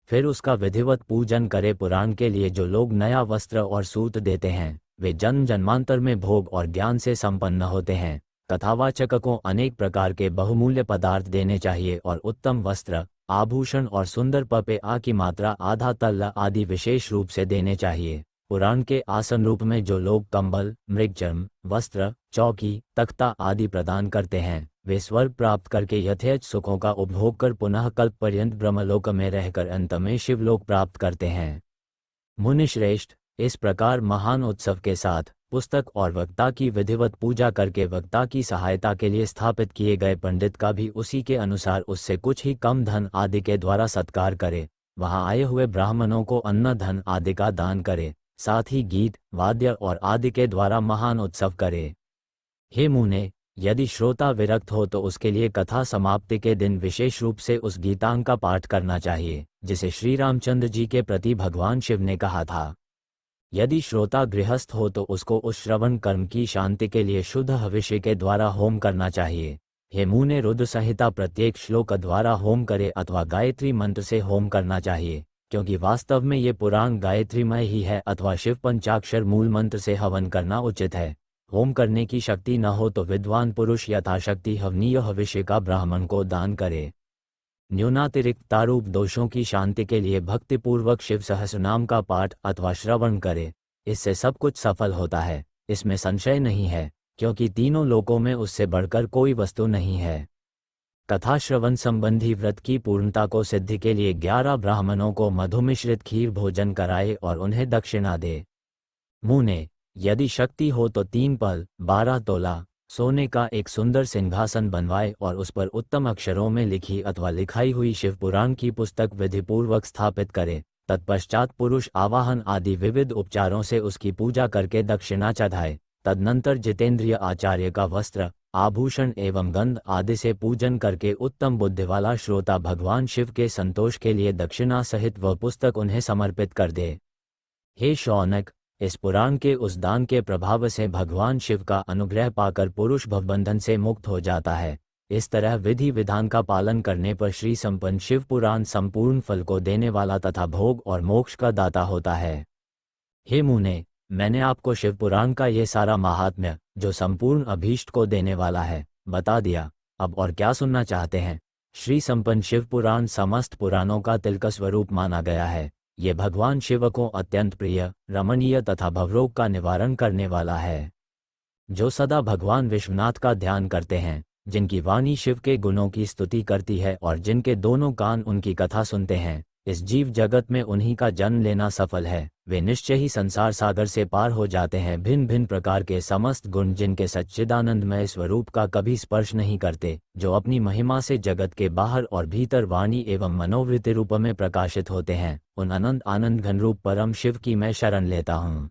फिर उसका विधिवत पूजन करे। पुराण के लिए जो लोग नया वस्त्र और सूत देते हैं वे जन्म जन्मांतर में भोग और ज्ञान से संपन्न होते हैं। कथावाचक को अनेक प्रकार के बहुमूल्य पदार्थ देने चाहिए और उत्तम वस्त्र, आभूषण और सुंदर पपेआ की मात्रा आधा तल्ला आदि विशेष रूप से देने चाहिए। पुराण के आसन रूप में जो लोग कंबल, मृगचर्म, वस्त्र, चौकी, तख्ता आदि प्रदान करते हैं वे स्वर्ग प्राप्त करके यथेच सुखों का उपभोग कर पुनः कल्प पर्यंत ब्रह्मलोक में रहकर अंत में शिवलोक प्राप्त करते हैं। मुनिश्रेष्ठ, इस प्रकार महान उत्सव के साथ पुस्तक और वक्ता की विधिवत पूजा करके वक्ता की सहायता के लिए स्थापित किए गए पंडित का भी उसी के अनुसार उससे कुछ ही कम धन आदि के द्वारा सत्कार करे। वहां आए हुए ब्राह्मणों को अन्न धन आदि का दान करे। साथ ही गीत, वाद्य और आदि के द्वारा महान उत्सव करे। हे मुने, यदि श्रोता विरक्त हो तो उसके लिए कथा समाप्ति के दिन विशेष रूप से उस गीतांग का पाठ करना चाहिए जिसे श्री रामचंद्र जी के प्रति भगवान शिव ने कहा था। यदि श्रोता गृहस्थ हो तो उसको उस श्रवण कर्म की शांति के लिए शुद्ध हविष्य के द्वारा होम करना चाहिए। हे मुने, रुद्र संहिता प्रत्येक श्लोक द्वारा होम करे अथवा गायत्री मंत्र से होम करना चाहिए, क्योंकि वास्तव में ये पुराण गायत्रीमय ही है। अथवा शिव पंचाक्षर मूल मंत्र से हवन करना उचित है। होम करने की शक्ति न हो तो विद्वान पुरुष यथाशक्ति हवनीय हविष्य का ब्राह्मण को दान करे। न्यूनातिरिक्त तारूप दोषों की शांति के लिए भक्तिपूर्वक शिव सहस्रनाम का पाठ अथवा श्रवण करे। इससे सब कुछ सफल होता है, इसमें संशय नहीं है, क्योंकि तीनों लोकों में उससे बढ़कर कोई वस्तु नहीं है। कथा श्रवण संबंधी व्रत की पूर्णता को सिद्धि के लिए 11 ब्राह्मणों को मधुमिश्रित खीर भोजन कराए और उन्हें दक्षिणा दे। मुने, यदि शक्ति हो तो 3 पल 12 तोला सोने का एक सुंदर सिंहासन बनवाए और उस पर उत्तम अक्षरों में लिखी अथवा लिखाई हुई शिव पुराण की पुस्तक विधिपूर्वक स्थापित करे। तत्पश्चात पुरुष आवाहन आदि विविध उपचारों से उसकी पूजा करके दक्षिणा चढ़ाए। तदनंतर जितेंद्रिय आचार्य का वस्त्र, आभूषण एवं गंध आदि से पूजन करके उत्तम बुद्धि वाला श्रोता भगवान शिव के संतोष के लिए दक्षिणा सहित वह पुस्तक उन्हें समर्पित कर दे। हे शौनक, इस पुराण के उस दान के प्रभाव से भगवान शिव का अनुग्रह पाकर पुरुष भवबंधन से मुक्त हो जाता है। इस तरह विधि विधान का पालन करने पर श्री संपन्न शिव पुराण संपूर्ण फल को देने वाला तथा भोग और मोक्ष का दाता होता है। हे मुने, मैंने आपको शिव पुराण का ये सारा महात्म्य, जो संपूर्ण अभीष्ट को देने वाला है, बता दिया। अब और क्या सुनना चाहते हैं? श्री संपन्न शिव पुराण समस्त पुराणों का तिलक स्वरूप माना गया है। ये भगवान शिव को अत्यंत प्रिय, रमणीय तथा भवरोग का निवारण करने वाला है। जो सदा भगवान विश्वनाथ का ध्यान करते हैं, जिनकी वाणी शिव के गुणों की स्तुति करती है और जिनके दोनों कान उनकी कथा सुनते हैं, इस जीव जगत में उन्हीं का जन्म लेना सफल है। वे निश्चय ही संसार सागर से पार हो जाते हैं। भिन्न भिन्न प्रकार के समस्त गुण जिनके सच्चिदानंदमय स्वरूप का कभी स्पर्श नहीं करते, जो अपनी महिमा से जगत के बाहर और भीतर वाणी एवं मनोवृत्ति रूप में प्रकाशित होते हैं, उन अनंत आनंद घन रूप परम शिव की मैं शरण लेता हूँ।